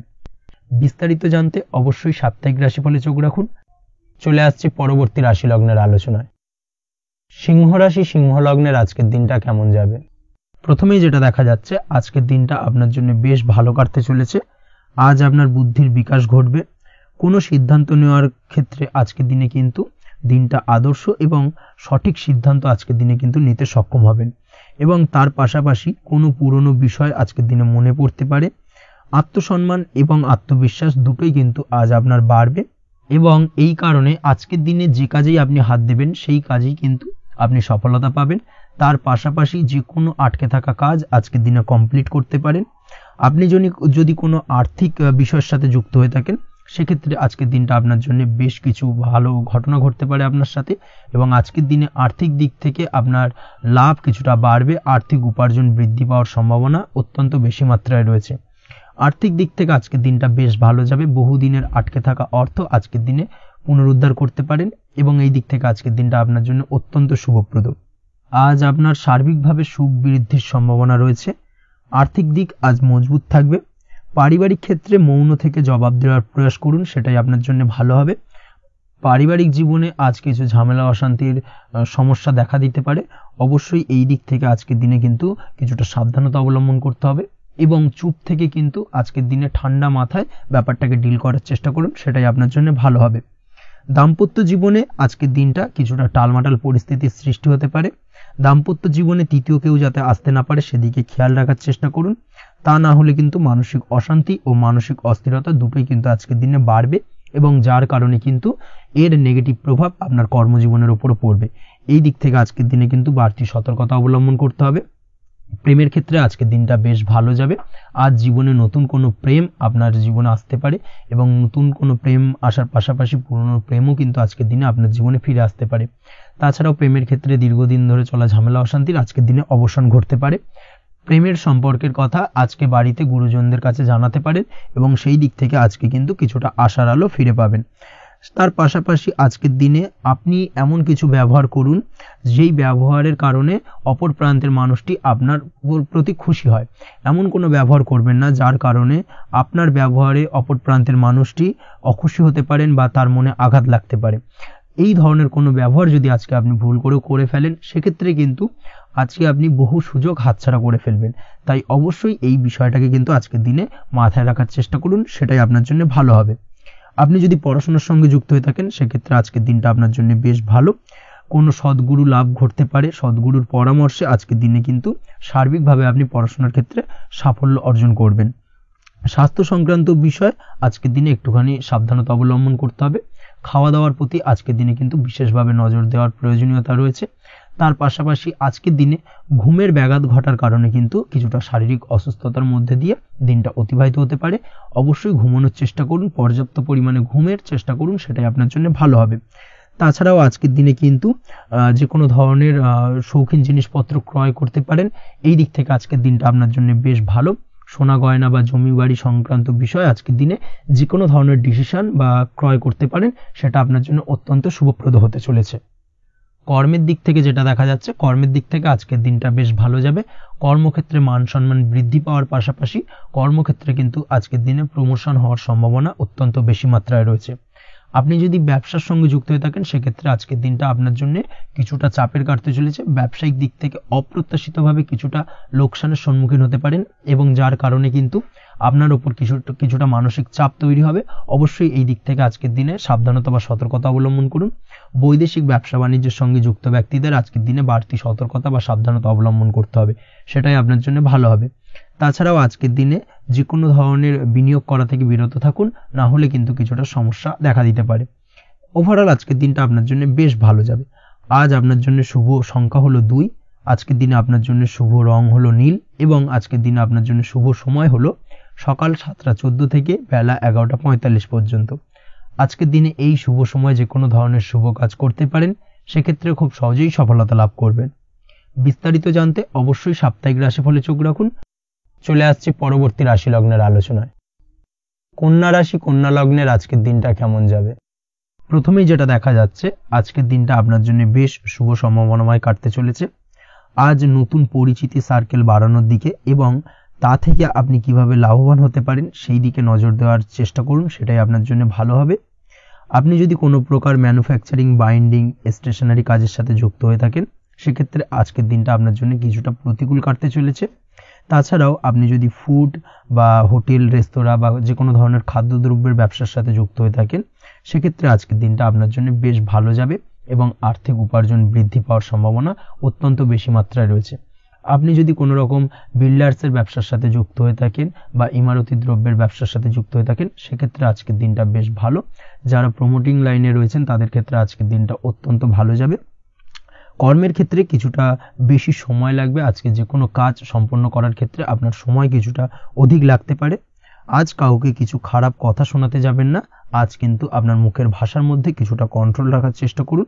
বিস্তারিত জানতে অবশ্যই সাপ্তাহিক রাশিফলে চোখ রাখুন। চলে আসছে পরবর্তী রাশি লগ্নের আলোচনায়। সিংহ রাশি, সিংহ লগ্নের আজকের দিনটা কেমন যাবে? প্রথমেই যেটা দেখা যাচ্ছে, আজকের দিনটা আপনার জন্য বেশ ভালো কাটতে চলেছে। আজ আপনার বুদ্ধির বিকাশ ঘটবে। কোনো সিদ্ধান্ত নেওয়ার ক্ষেত্রে আজকের দিনে কিন্তু দিনটা আদর্শ এবং সঠিক সিদ্ধান্ত আজকের দিনে কিন্তু নিতে সক্ষম হবেন এবং তার পাশাপাশি কোনো পুরনো বিষয় আজকের দিনে মনে পড়তে পারে। আত্মসম্মান এবং আত্মবিশ্বাস দুটোই কিন্তু আজ আপনার বাড়বে এবং এই কারণে আজকের দিনে যে কাজেই আপনি হাত দেবেন সেই কাজেই কিন্তু আপনি সফলতা পাবেন। তার পাশাপাশি যে কোনো আটকে থাকা কাজ আজকের দিনে কমপ্লিট করতে পারেন। আপনি যদি কোনো আর্থিক বিষয়ের সাথে যুক্ত হয়ে থাকেন, সেক্ষেত্রে আজকের দিনটা আপনার জন্য বেশ কিছু ভালো ঘটনা ঘটতে পারে আপনার সাথে এবং আজকের দিনে আর্থিক দিক থেকে আপনার লাভ কিছুটা বাড়বে। আর্থিক উপার্জন বৃদ্ধি পাওয়ার সম্ভাবনা অত্যন্ত বেশি মাত্রায় রয়েছে। আর্থিক দিক থেকে আজকের দিনটা বেশ ভালো যাবে। বহুদিনের আটকে থাকা অর্থ আজকের দিনে পুনরুদ্ধার করতে পারেন এবং এই দিক থেকে আজকের দিনটা আপনার জন্য অত্যন্ত শুভপ্রদ। আজ আপনার সার্বিকভাবে সুখ বৃদ্ধির সম্ভাবনা রয়েছে। আর্থিক দিক আজ মজবুত থাকবে। পারিবারিক ক্ষেত্রে মৌন থেকে জবাব দেওয়ার প্রয়াস করুন, সেটাই আপনার জন্য ভালো হবে। পারিবারিক জীবনে আজ কিছু ঝামেলা অশান্তির সমস্যা দেখা দিতে পারে। অবশ্যই এই দিক থেকে আজকের দিনে কিন্তু কিছুটা সাবধানতা অবলম্বন করতে হবে এবং চুপ থেকে কিন্তু আজকের দিনে ঠান্ডা মাথায় ব্যাপারটাকে ডিল করার চেষ্টা করুন, সেটাই আপনার জন্য ভালো হবে। দাম্পত্য জীবনে আজকের দিনটা কিছুটা টালমাটাল পরিস্থিতির সৃষ্টি হতে পারে। দাম্পত্য জীবনে তৃতীয় কেউ যাতে আসতে না পারে সেদিকে খেয়াল রাখার চেষ্টা করুন, তা না হলে কিন্তু মানসিক অশান্তি ও মানসিক অস্থিরতা দুটোই কিন্তু আজকের দিনে বাড়বে এবং যার কারণে কিন্তু এর নেগেটিভ প্রভাব আপনার কর্মজীবনের উপর পড়বে। এই দিক থেকে আজকের দিনে কিন্তু বাড়তি সতর্কতা অবলম্বন করতে হবে। প্রেমের ক্ষেত্রে আজকের দিনটা বেশ ভালো যাবে। আজ জীবনে নতুন কোনো প্রেম আপনার জীবনে আসতে পারে এবং নতুন কোনো প্রেম আসার পাশাপাশি পুরনো প্রেমও কিন্তু আজকের দিনে আপনার জীবনে ফিরে আসতে পারে। তাছাড়াও প্রেমের ক্ষেত্রে দীর্ঘদিন ধরে চলা ঝামেলা অশান্তির আজকের দিনে অবসান ঘটতে পারে। প্রেমের সম্পর্কের কথা আজকে বাড়িতে গুরুজনদের কাছে জানাতে পারেন এবং সেই দিক থেকে আজকে কিন্তু কিছুটা আশার আলো ফিরে পাবেন। তার পাশাপাশি আজকের দিনে আপনি এমন কিছু ব্যবহার করুন যেই ব্যবহারের কারণে অপর প্রান্তের মানুষটি আপনার প্রতি খুশি হয়। এমন কোনো ব্যবহার করবেন না যার কারণে আপনার ব্যবহারে অপর প্রান্তের মানুষটি অখুশি হতে পারেন বা তার মনে আঘাত লাগতে পারে। এই ধরনের কোনো ব্যবহার যদি আজকে আপনি ভুল করে ফেলেন সেক্ষেত্রে কিন্তু আজকে আপনি বহু সুযোগ হাতছাড়া করে ফেলবেন। তাই অবশ্যই এই বিষয়টাকে কিন্তু আজকের দিনে মাথায় রাখার চেষ্টা করুন, সেটাই আপনার জন্য ভালো হবে। আপনি যদি পড়াশোনার সঙ্গে যুক্ত হয়ে থাকেন সেক্ষেত্রে আজকের দিনটা আপনার জন্য বেশ ভালো। কোনো সদ্গুরু লাভ ঘটতে পারে, সদ্গুরুর পরামর্শে আজকের দিনে কিন্তু সার্বিকভাবে আপনি পড়াশোনার ক্ষেত্রে সাফল্য অর্জন করবেন। স্বাস্থ্য সংক্রান্ত বিষয় আজকের দিনে একটুখানি সাবধানতা অবলম্বন করতে হবে। খাওয়া দাওয়ার প্রতি আজকের দিনে কিন্তু বিশেষভাবে নজর দেওয়ার প্রয়োজনীয়তা রয়েছে। তার পাশাপাশি আজকের দিনে ঘুমের ব্যাঘাত ঘটার কারণে কিন্তু কিছুটা শারীরিক অসুস্থতার মধ্যে দিয়ে দিনটা অতিবাহিত হতে পারে। অবশ্যই ঘুমানোর চেষ্টা করুন, পর্যাপ্ত পরিমাণে ঘুমের চেষ্টা করুন, সেটাই আপনার জন্য ভালো হবে। তাছাড়াও আজকের দিনে কিন্তু যে কোনো ধরনের শৌখিন জিনিসপত্র ক্রয় করতে পারেন। এই দিক থেকে আজকের দিনটা আপনার জন্য বেশ ভালো। সোনা গয়না বা জমি বাড়ি সংক্রান্ত বিষয় আজকের দিনে যে কোনো ধরনের ডিসিশন বা ক্রয় করতে পারেন, সেটা আপনার জন্য অত্যন্ত শুভপ্রদ হতে চলেছে। কর্মের দিক থেকে যেটা দেখা যাচ্ছে, কর্মের দিক থেকে আজকের দিনটা বেশ ভালো যাবে। কর্মক্ষেত্রে মান সম্মান বৃদ্ধি পাওয়ার পাশাপাশি কর্মক্ষেত্রে কিন্তু আজকের দিনে প্রমোশন হওয়ার সম্ভাবনা অত্যন্ত বেশি মাত্রায় রয়েছে। আপনি যদি ব্যবসার সঙ্গে যুক্ত হয়ে থাকেন সেক্ষেত্রে আজকের দিনটা আপনার জন্য কিছুটা চাপের কাটতে চলেছে। ব্যবসায়িক দিক থেকে অপ্রত্যাশিতভাবে কিছুটা লোকসানের সম্মুখীন হতে পারেন এবং যার কারণে কিন্তু আপনার উপর কিছুটা মানসিক চাপ তৈরি হবে। অবশ্যই এই দিক থেকে আজকের দিনে সাবধানতা বা সতর্কতা অবলম্বন করুন। বৈদেশিক ব্যবসা বাণিজ্যের সঙ্গে যুক্ত ব্যক্তিদের আজকের দিনে বাড়তি সতর্কতা বা সাবধানতা অবলম্বন করতে হবে, সেটাই আপনার জন্য ভালো হবে। তাছাড়াও আজকের দিনে যে কোনো ধরনের বিনিয়োগ করা থেকে বিরত থাকুন, না হলে কিন্তু কিছুটা সমস্যা দেখা দিতে পারে। ওভারঅল আজকের দিনটা আপনার জন্য বেশ ভালো যাবে। আজ আপনার জন্য শুভ সংখ্যা হলো 2। আজকের দিনে আপনার জন্য শুভ রং হলো নীল এবং আজকের দিনে আপনার জন্য শুভ সময় হলো সকাল 7:14 থেকে বেলা 11:45 পর্যন্ত। আজকের দিনে এই শুভ সময় যে কোনো ধরনের শুভ কাজ করতে পারেন, সেক্ষেত্রে খুব সহজেই সফলতা লাভ করবেন। বিস্তারিত জানতে অবশ্যই সাপ্তাহিক রাশিফলে চোখ রাখুন। চলে আসছে পরবর্তী রাশি লগ্নের আলোচনায়। কন্যা রাশি, কন্যা লগ্নের আজকের দিনটা কেমন যাবে? প্রথমেই যেটা দেখা যাচ্ছে, আজকের দিনটা আপনার জন্য বেশ শুভ সম্ভাবনাময় কাটতে চলেছে। আজ নতুন পরিচিতি সার্কেল বাড়ানোর দিকে এবং তা থেকে আপনি কিভাবে লাভবান হতে পারেন সেই দিকে নজর দেওয়ার চেষ্টা করুন, সেটাই আপনার জন্য ভালো হবে। আপনি যদি কোনো প্রকার ম্যানুফ্যাকচারিং, বাইন্ডিং, স্টেশনারি কাজের সাথে যুক্ত হয়ে থাকেন সেক্ষেত্রে আজকের দিনটা আপনার জন্য কিছুটা প্রতিকূল কাটতে চলেছে। তাছাড়াও আপনি যদি ফুড বা হোটেল, রেস্তোরাঁ বা যে কোনো ধরনের খাদ্যদ্রব্যের ব্যবসার সাথে যুক্ত হয়ে থাকেন সেক্ষেত্রে আজকের দিনটা আপনার জন্য বেশ ভালো যাবে এবং আর্থিক উপার্জন বৃদ্ধি পাওয়ার সম্ভাবনা অত্যন্ত বেশি মাত্রায় রয়েছে। আপনি যদি কোনো রকম বিল্ডার্সের ব্যবসার সাথে যুক্ত হয়ে থাকেন বা ইমারতি দ্রব্যের ব্যবসার সাথে যুক্ত হয়ে থাকেন সেক্ষেত্রে আজকের দিনটা বেশ ভালো। যারা প্রমোটিং লাইনে রয়েছেন তাদের ক্ষেত্রে আজকের দিনটা অত্যন্ত ভালো যাবে। কর্মের ক্ষেত্রে কিছুটা বেশি সময় লাগবে। আজকে যে কোনো কাজ সম্পন্ন করার ক্ষেত্রে আপনার সময় কিছুটা অধিক লাগতে পারে। আজ কাউকে কিছু খারাপ কথা শোনাতে যাবেন না। আজ কিন্তু আপনার মুখের ভাষার মধ্যে কিছুটা কন্ট্রোল রাখার চেষ্টা করুন।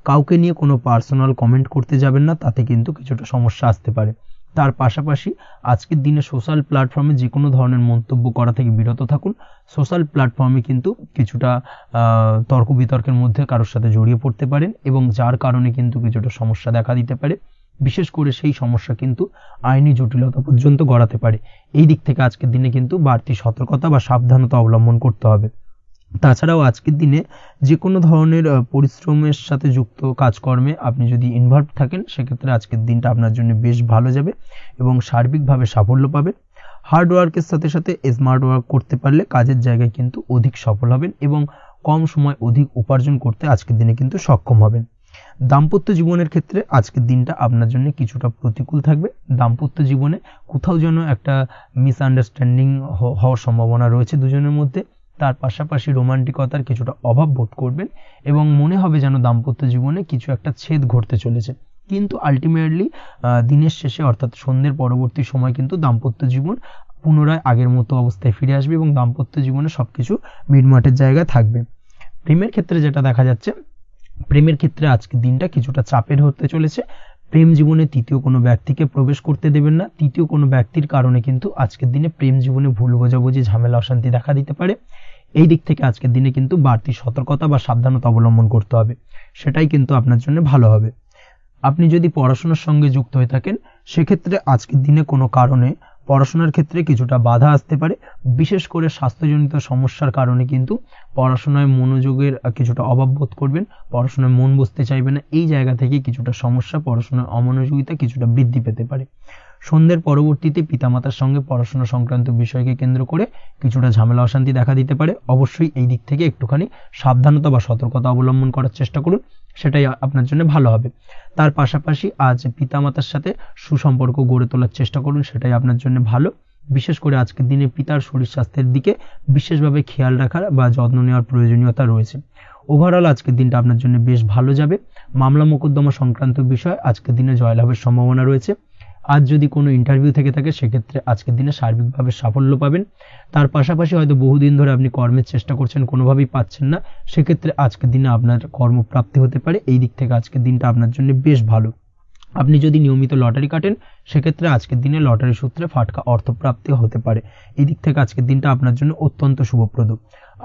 কাউকে নিয়ে কোনো পার্সোনাল কমেন্ট করতে যাবেন না, তাতে কিন্তু কিছুটা সমস্যা আসতে পারে। তার পাশাপাশি আজকের দিনে সোশ্যাল প্ল্যাটফর্মে যে কোনো ধরনের মন্তব্য করা থেকে বিরত থাকুন। সোশ্যাল প্ল্যাটফর্মে কিন্তু কিছুটা তর্ক বিতর্কের মধ্যে কারোর সাথে জড়িয়ে পড়তে পারেন এবং যার কারণে কিন্তু কিছুটা সমস্যা দেখা দিতে পারে। বিশেষ করে সেই সমস্যা কিন্তু আইনি জটিলতা পর্যন্ত গড়াতে পারে। এই দিক থেকে আজকের দিনে কিন্তু বাড়তি সতর্কতা বা সাবধানতা অবলম্বন করতে হবে। তাছাড়াও আজকের দিনে যে কোনো ধরনের পরিশ্রমের সাথে যুক্ত কাজকর্মে আপনি যদি ইনভলভ থাকেন, সেক্ষেত্রে আজকের দিনটা আপনার জন্য বেশ ভালো যাবে এবং সার্বিকভাবে সাফল্য পাবেন। হার্ড ওয়ার্কের সাথে সাথে স্মার্ট ওয়ার্ক করতে পারলে কাজের জায়গায় কিন্তু অধিক সফল হবেন এবং কম সময় অধিক উপার্জন করতে আজকের দিনে কিন্তু সক্ষম হবেন। দাম্পত্য জীবনের ক্ষেত্রে আজকের দিনটা আপনার জন্য কিছুটা প্রতিকূল থাকবে। দাম্পত্য জীবনে কোথাও যেন একটা মিসআন্ডারস্ট্যান্ডিং হওয়ার সম্ভাবনা রয়েছে দুজনের মধ্যে। তার পাশাপাশি রোমান্টিকতার কিছুটা অভাব বোধ করবেন এবং মনে হবে যেন দাম্পত্য জীবনে কিছু একটা ছেদ ঘটতে চলেছে। কিন্তু আলটিমেটলি দিনের শেষে অর্থাৎ সন্ধ্যের পরবর্তী সময় কিন্তু দাম্পত্য জীবন পুনরায় আগের মতো অবস্থায় ফিরে আসবে এবং দাম্পত্য জীবনে সবকিছু মিটমাটের জায়গায় থাকবে। প্রেমের ক্ষেত্রে যেটা দেখা যাচ্ছে, প্রেমের ক্ষেত্রে আজকের দিনটা কিছুটা চাপের হতে চলেছে। প্রেম জীবনে তৃতীয় কোনো ব্যক্তিকে প্রবেশ করতে দেবেন না। তৃতীয় কোনো ব্যক্তির কারণে কিন্তু আজকের দিনে প্রেম জীবনে ভুল বোঝাবুঝি, ঝামেলা, অশান্তি দেখা দিতে পারে। এই দিক থেকে আজকের দিনে কিন্তু বাড়তি সতর্কতা বা সাবধানতা অবলম্বন করতে হবে, সেটাই কিন্তু আপনার জন্য ভালো হবে। আপনি যদি পড়াশোনার সঙ্গে যুক্ত হয়ে থাকেন, সেক্ষেত্রে আজকের দিনে কোনো কারণে পড়াশোনার ক্ষেত্রে কিছুটা বাধা আসতে পারে। বিশেষ করে স্বাস্থ্যজনিত সমস্যার কারণে কিন্তু পড়াশোনায় মনোযোগের কিছুটা অভাব বোধ করবেন, পড়াশোনায় মন বসতে চাইবে না। এই জায়গা থেকে কিছুটা সমস্যা, পড়াশোনার অমনোযোগিতা কিছুটা বৃদ্ধি পেতে পারে। সন্ধ্যের পরবর্তীতে পিতামাতার সঙ্গে পড়াশোনা সংক্রান্ত বিষয়কে কেন্দ্র করে কিছুটা ঝামেলা, অশান্তি দেখা দিতে পারে। অবশ্যই এই দিক থেকে একটুখানি সাবধানতা বা সতর্কতা অবলম্বন করার চেষ্টা করুন, সেটাই আপনার জন্য ভালো হবে। তার পাশাপাশি আজ পিতামাতার সাথে সুসম্পর্ক গড়ে তোলার চেষ্টা করুন, সেটাই আপনার জন্য ভালো। বিশেষ করে আজকের দিনে পিতার শরীর স্বাস্থ্যের দিকে বিশেষভাবে খেয়াল রাখার বা যত্ন নেওয়ার প্রয়োজনীয়তা রয়েছে। ওভারঅল আজকের দিনটা আপনার জন্য বেশ ভালো যাবে। মামলা মোকদ্দমা সংক্রান্ত বিষয় আজকের দিনে জয়লাভের সম্ভাবনা রয়েছে। আজ যদি কোনো ইন্টারভিউ থেকে থাকে, সেক্ষেত্রে আজকের দিনে সার্বিকভাবে সাফল্য পাবেন। তার পাশাপাশি হয়তো বহুদিন ধরে আপনি কর্মের চেষ্টা করছেন, কোনোভাবেই পাচ্ছেন না, সেক্ষেত্রে আজকের দিনে আপনার কর্মপ্রাপ্তি হতে পারে। এই দিক থেকে আজকের দিনটা আপনার জন্য বেশ ভালো। আপনি যদি নিয়মিত লটারি কাটেন, সেক্ষেত্রে আজকের দিনে লটারি সূত্রে ফাটকা অর্থপ্রাপ্তি হতে পারে। এই দিক থেকে আজকের দিনটা আপনার জন্য অত্যন্ত শুভপ্রদ।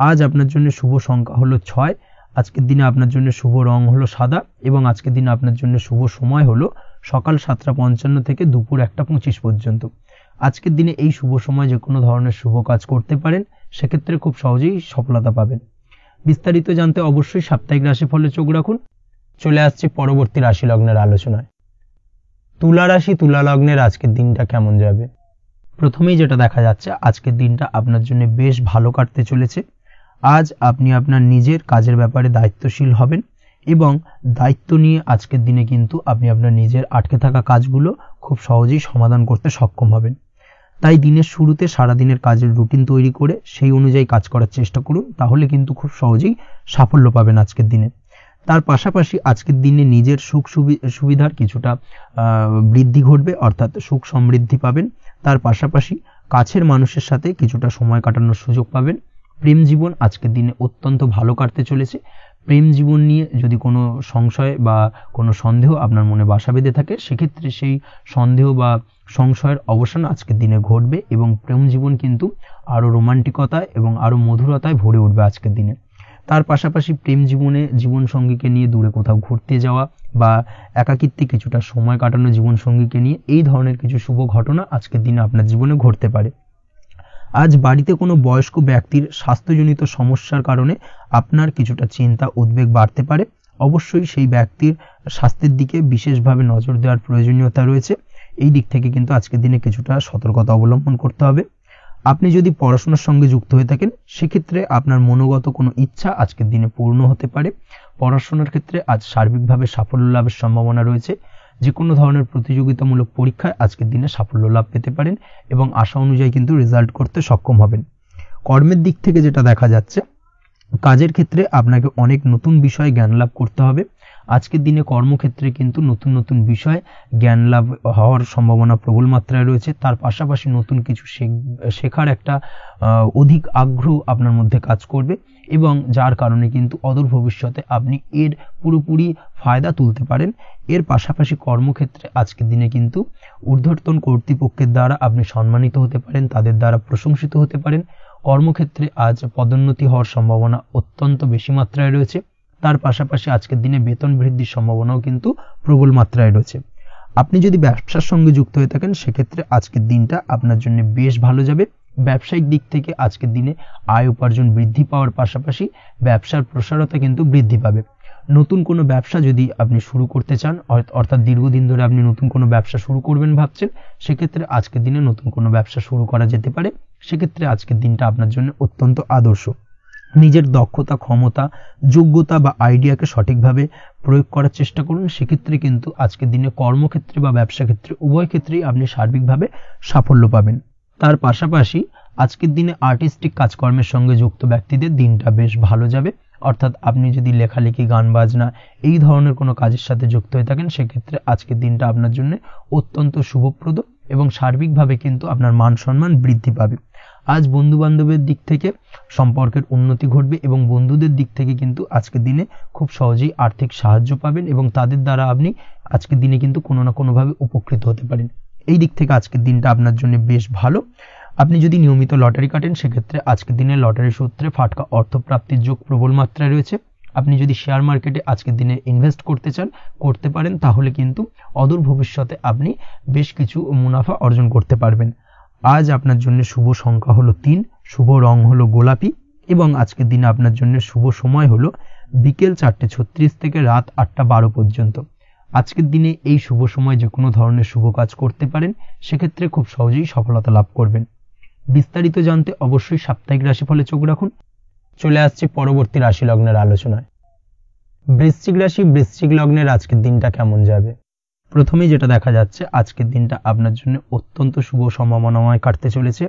আজ আপনার জন্য শুভ সংখ্যা হলো 6। আজকের দিনে আপনার জন্য শুভ রং হলো সাদা এবং আজকের দিনে আপনার জন্য শুভ সময় হলো সকাল 7:55 থেকে দুপুর 1:25 পর্যন্ত। আজকের দিনে এই শুভ সময় যে কোনো ধরনের শুভ কাজ করতে পারেন, সেক্ষেত্রে খুব সহজেই সফলতা পাবেন। বিস্তারিত জানতে অবশ্যই সাপ্তাহিক রাশিফলে চোখ রাখুন। চলে আসছে পরবর্তী রাশি লগ্নের আলোচনায়। তুলা রাশি, তুলা লগ্নের আজকের দিনটা কেমন যাবে? প্রথমেই যেটা দেখা যাচ্ছে, আজকের দিনটা আপনার জন্য বেশ ভালো কাটতে চলেছে। আজ আপনি আপনার নিজের কাজের ব্যাপারে দায়িত্বশীল হবেন এবং দায়িত্ব নিয়ে আজকের দিনে কিন্তু আপনি আপনার নিজের আটকে থাকা কাজগুলো খুব সহজেই সমাধান করতে সক্ষম হবেন। তাই দিনের শুরুতে সারাদিনের কাজের রুটিন তৈরি করে সেই অনুযায়ী কাজ করার চেষ্টা করুন, তাহলে কিন্তু খুব সহজেই সাফল্য পাবেন আজকের দিনে। তার পাশাপাশি আজকের দিনে নিজের সুখ সুবিধার কিছুটা বৃদ্ধি ঘটবে, অর্থাৎ সুখ সমৃদ্ধি পাবেন। তার পাশাপাশি কাছের মানুষের সাথে কিছুটা সময় কাটানোর সুযোগ পাবেন। প্রেম জীবন আজকের দিনে অত্যন্ত ভালো কাটতে চলেছে। প্রেম জীবন নিয়ে যদি কোনো সংশয় বা কোনো সন্দেহ আপনার মনে বাসা বেঁধে থাকে, সেক্ষেত্রে সেই সন্দেহ বা সংশয়ের অবসান আজকের দিনে ঘটবে এবং প্রেম জীবন কিন্তু আরও রোমান্টিকতায় এবং আরও মধুরতায় ভরে উঠবে আজকের দিনে। তার পাশাপাশি প্রেম জীবনে জীবনসঙ্গীকে নিয়ে দূরে কোথাও ঘুরতে যাওয়া বা একাকিত্বে কিছুটা সময় কাটানো জীবনসঙ্গীকে নিয়ে, এই ধরনের কিছু শুভ ঘটনা আজকের দিনে আপনার জীবনে ঘটতে পারে। আজ বাড়িতে কোনো বয়স্ক ব্যক্তির স্বাস্থ্যজনিত সমস্যার কারণে আপনার কিছুটা চিন্তা, উদ্বেগ বাড়তে পারে। অবশ্যই সেই ব্যক্তির স্বাস্থ্যের দিকে বিশেষভাবে নজর দেওয়ার প্রয়োজনীয়তা রয়েছে। এই দিক থেকে কিন্তু আজকের দিনে কিছুটা সতর্কতা অবলম্বন করতে হবে। আপনি যদি পড়াশোনার সঙ্গে যুক্ত হয়ে থাকেন, সেক্ষেত্রে আপনার মনোগত কোনো ইচ্ছা আজকের দিনে পূর্ণ হতে পারে। পড়াশোনার ক্ষেত্রে আজ সার্বিকভাবে সাফল্য লাভের সম্ভাবনা রয়েছে। যে কোনো ধরনের প্রতিযোগিতামূলক পরীক্ষায় আজকের দিনে সাফল্য লাভ পেতে পারেন এবং আশা অনুযায়ী কিন্তু রেজাল্ট করতে সক্ষম হবেন। কর্মের দিক থেকে যেটা দেখা যাচ্ছে, কাজের ক্ষেত্রে আপনাকে অনেক নতুন বিষয়ে জ্ঞান লাভ করতে হবে। আজকের দিনে কর্মক্ষেত্রে কিন্তু নতুন নতুন বিষয় জ্ঞান লাভ হওয়ার সম্ভাবনা প্রবল মাত্রায় রয়েছে। তার পাশাপাশি নতুন কিছু শেখার একটা অধিক আগ্রহ আপনার মধ্যে কাজ করবে এবং যার কারণে কিন্তু অদূর ভবিষ্যতে আপনি এর পুরোপুরি ফায়দা তুলতে পারেন। এর পাশাপাশি কর্মক্ষেত্রে আজকের দিনে কিন্তু ঊর্ধ্বতন কর্তৃপক্ষের দ্বারা আপনি সম্মানিত হতে পারেন, তাদের দ্বারা প্রশংসিত হতে পারেন। কর্মক্ষেত্রে আজ পদোন্নতি হওয়ার সম্ভাবনা অত্যন্ত বেশি মাত্রায় রয়েছে। তার পাশাপাশি আজকের দিনে বেতন বৃদ্ধির সম্ভাবনাও কিন্তু প্রবল মাত্রায় রয়েছে। আপনি যদি ব্যবসার সঙ্গে যুক্ত হয়ে থাকেন, সেক্ষেত্রে আজকের দিনটা আপনার জন্য বেশ ভালো যাবে। ব্যবসায়িক দিক থেকে আজকের দিনে আয় উপার্জন বৃদ্ধি পাওয়ার পাশাপাশি ব্যবসার প্রসারতা কিন্তু বৃদ্ধি পাবে। নতুন কোনো ব্যবসা যদি আপনি শুরু করতে চান, অর্থাৎ দীর্ঘদিন ধরে আপনি নতুন কোনো ব্যবসা শুরু করবেন ভাবছেন, সেক্ষেত্রে আজকের দিনে নতুন কোনো ব্যবসা শুরু করা যেতে পারে। সেক্ষেত্রে আজকের দিনটা আপনার জন্য অত্যন্ত আদর্শ। নিজের দক্ষতা, ক্ষমতা, যোগ্যতা বা আইডিয়াকে সঠিকভাবে প্রয়োগ করার চেষ্টা করুন। সেক্ষেত্রে কিন্তু আজকের দিনে কর্মক্ষেত্রে বা ব্যবসা ক্ষেত্রে উভয় ক্ষেত্রেই আপনি সার্বিকভাবে সাফল্য পাবেন। তার পাশাপাশি আজকের দিনে আর্টিস্টিক কাজকর্মের সঙ্গে যুক্ত ব্যক্তিদের দিনটা বেশ ভালো যাবে। অর্থাৎ আপনি যদি লেখালেখি, গান বাজনা এই ধরনের কোনো কাজের সাথে যুক্ত হয়ে থাকেন, সেক্ষেত্রে আজকের দিনটা আপনার জন্য অত্যন্ত শুভপ্রদ এবং সার্বিকভাবে কিন্তু আপনার মান সম্মান বৃদ্ধি পাবে। আজ বন্ধু বান্ধবের দিক থেকে সম্পর্কের উন্নতি ঘটবে এবং বন্ধুদের দিক থেকে কিন্তু আজকের দিনে খুব সহজেই আর্থিক সাহায্য পাবেন এবং তাদের দ্বারা আপনি আজকের দিনে কিন্তু কোনো না কোনোভাবে উপকৃত হতে পারেন। এই দিক থেকে আজকের দিনটা আপনার জন্য বেশ ভালো। আপনি যদি নিয়মিত লটারি কাটেন, সেক্ষেত্রে আজকের দিনে লটারি সূত্রে ফাটকা অর্থপ্রাপ্তির যোগ প্রবল মাত্রায় রয়েছে। আপনি যদি শেয়ার মার্কেটে আজকের দিনে ইনভেস্ট করতে চান, করতে পারেন, তাহলে কিন্তু অদূর ভবিষ্যতে আপনি বেশ কিছু মুনাফা অর্জন করতে পারবেন। আজ আপনার জন্য শুভ সংখ্যা হলো 3, শুভ রং হলো গোলাপি এবং আজকের দিনে আপনার জন্য শুভ সময় হলো বিকেল 4:36 থেকে রাত 8:12 পর্যন্ত। আজকের দিনে এই শুভ সময় যে কোনো ধরনের শুভ কাজ করতে পারেন, সেক্ষেত্রে খুব সহজেই সফলতা লাভ করবেন। বিস্তারিত জানতে অবশ্যই সাপ্তাহিক রাশিফলে চোখ রাখুন। চলে আসছে পরবর্তী রাশি লগ্নের আলোচনায়। বৃশ্চিক রাশি, বৃশ্চিক লগ্নের আজকের দিনটা কেমন যাবে? প্রথমেই যেটা দেখা যাচ্ছে, আজকের দিনটা আপনার জন্য অত্যন্ত শুভ সম্ভাবনাময় কাটতে চলেছে।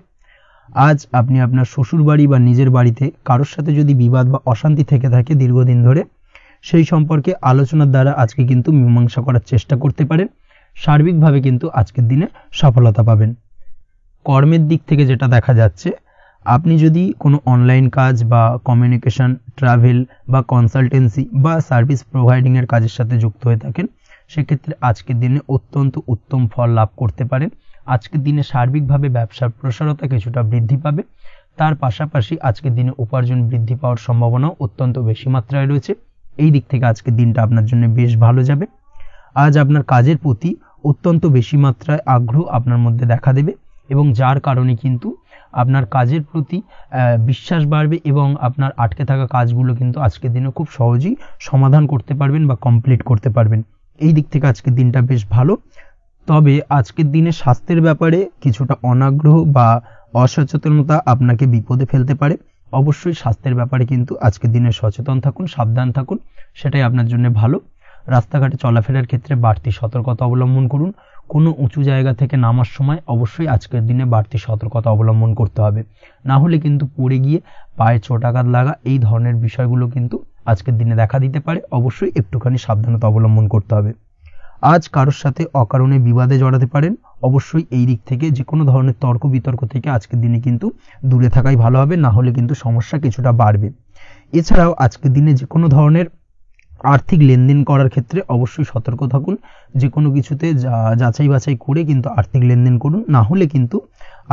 আজ আপনি আপনার শ্বশুর বাড়ি বা নিজের বাড়িতে কারোর সাথে যদি বিবাদ বা অশান্তি থেকে থাকে দীর্ঘদিন ধরে, সেই সম্পর্কে আলোচনার দ্বারা আজকে কিন্তু মীমাংসা করার চেষ্টা করতে পারেন। সার্বিকভাবে কিন্তু আজকের দিনে সফলতা পাবেন। কর্মের দিক থেকে যেটা দেখা যাচ্ছে, আপনি যদি কোনো অনলাইন কাজ বা কমিউনিকেশন, ট্রাভেল বা কনসালটেন্সি বা সার্ভিস প্রোভাইডিংয়ের কাজের সাথে যুক্ত হয়ে থাকেন, সেক্ষেত্রে আজকের দিনে অত্যন্ত উত্তম ফল লাভ করতে পারেন। আজকের দিনে সার্বিকভাবে ব্যবসার প্রসারতা কিছুটা বৃদ্ধি পাবে। তার পাশাপাশি আজকের দিনে উপার্জন বৃদ্ধি পাওয়ার সম্ভাবনাও অত্যন্ত বেশি মাত্রায় রয়েছে। এই দিক থেকে আজকের দিনটা আপনার জন্য বেশ ভালো যাবে। আজ আপনার কাজের প্রতি অত্যন্ত বেশি মাত্রায় আগ্রহ আপনার মধ্যে দেখা দেবে এবং যার কারণে কিন্তু আপনার কাজের প্রতি বিশ্বাস বাড়বে এবং আপনার আটকে থাকা কাজগুলো কিন্তু আজকের দিনে খুব সহজেই সমাধান করতে পারবেন বা কমপ্লিট করতে পারবেন। এই দিক থেকে আজকের দিনটা বেশ ভালো। তবে আজকের দিনে স্বাস্থ্যের ব্যাপারে কিছুটা অনাগ্রহ বা অসচেতনতা আপনাকে বিপদে ফেলতে পারে। অবশ্যই স্বাস্থ্যের ব্যাপারে কিন্তু আজকের দিনে সচেতন থাকুন, সাবধান থাকুন, সেটাই আপনার জন্য ভালো। রাস্তাঘাটে চলাফেরার ক্ষেত্রে বাড়তি সতর্কতা অবলম্বন করুন। কোনো উঁচু জায়গা থেকে নামার সময় অবশ্যই আজকের দিনে বাড়তি সতর্কতা অবলম্বন করতে হবে, না হলে কিন্তু পড়ে গিয়ে পায়ে চোটাঘাত লাগা এই ধরনের বিষয়গুলো কিন্তু আজকের দিনে দেখা দিতে পারে। অবশ্যই একটুখানি সাবধানতা অবলম্বন করতে হবে। আজ কারোর সাথে অকারণে বিবাদে জড়াতে পারেন। অবশ্যই এই দিক থেকে যে কোনো ধরনের তর্ক বিতর্ক থেকে আজকের দিনে কিন্তু দূরে থাকাই ভালো হবে, না হলে কিন্তু সমস্যা কিছুটা বাড়বে। এছাড়াও আজকের দিনে যে কোনো ধরনের আর্থিক লেনদেন করার ক্ষেত্রে অবশ্যই সতর্ক থাকুন। যে কোনো কিছুতে যাচাই বাছাই করে কিন্তু আর্থিক লেনদেন করুন, না হলে কিন্তু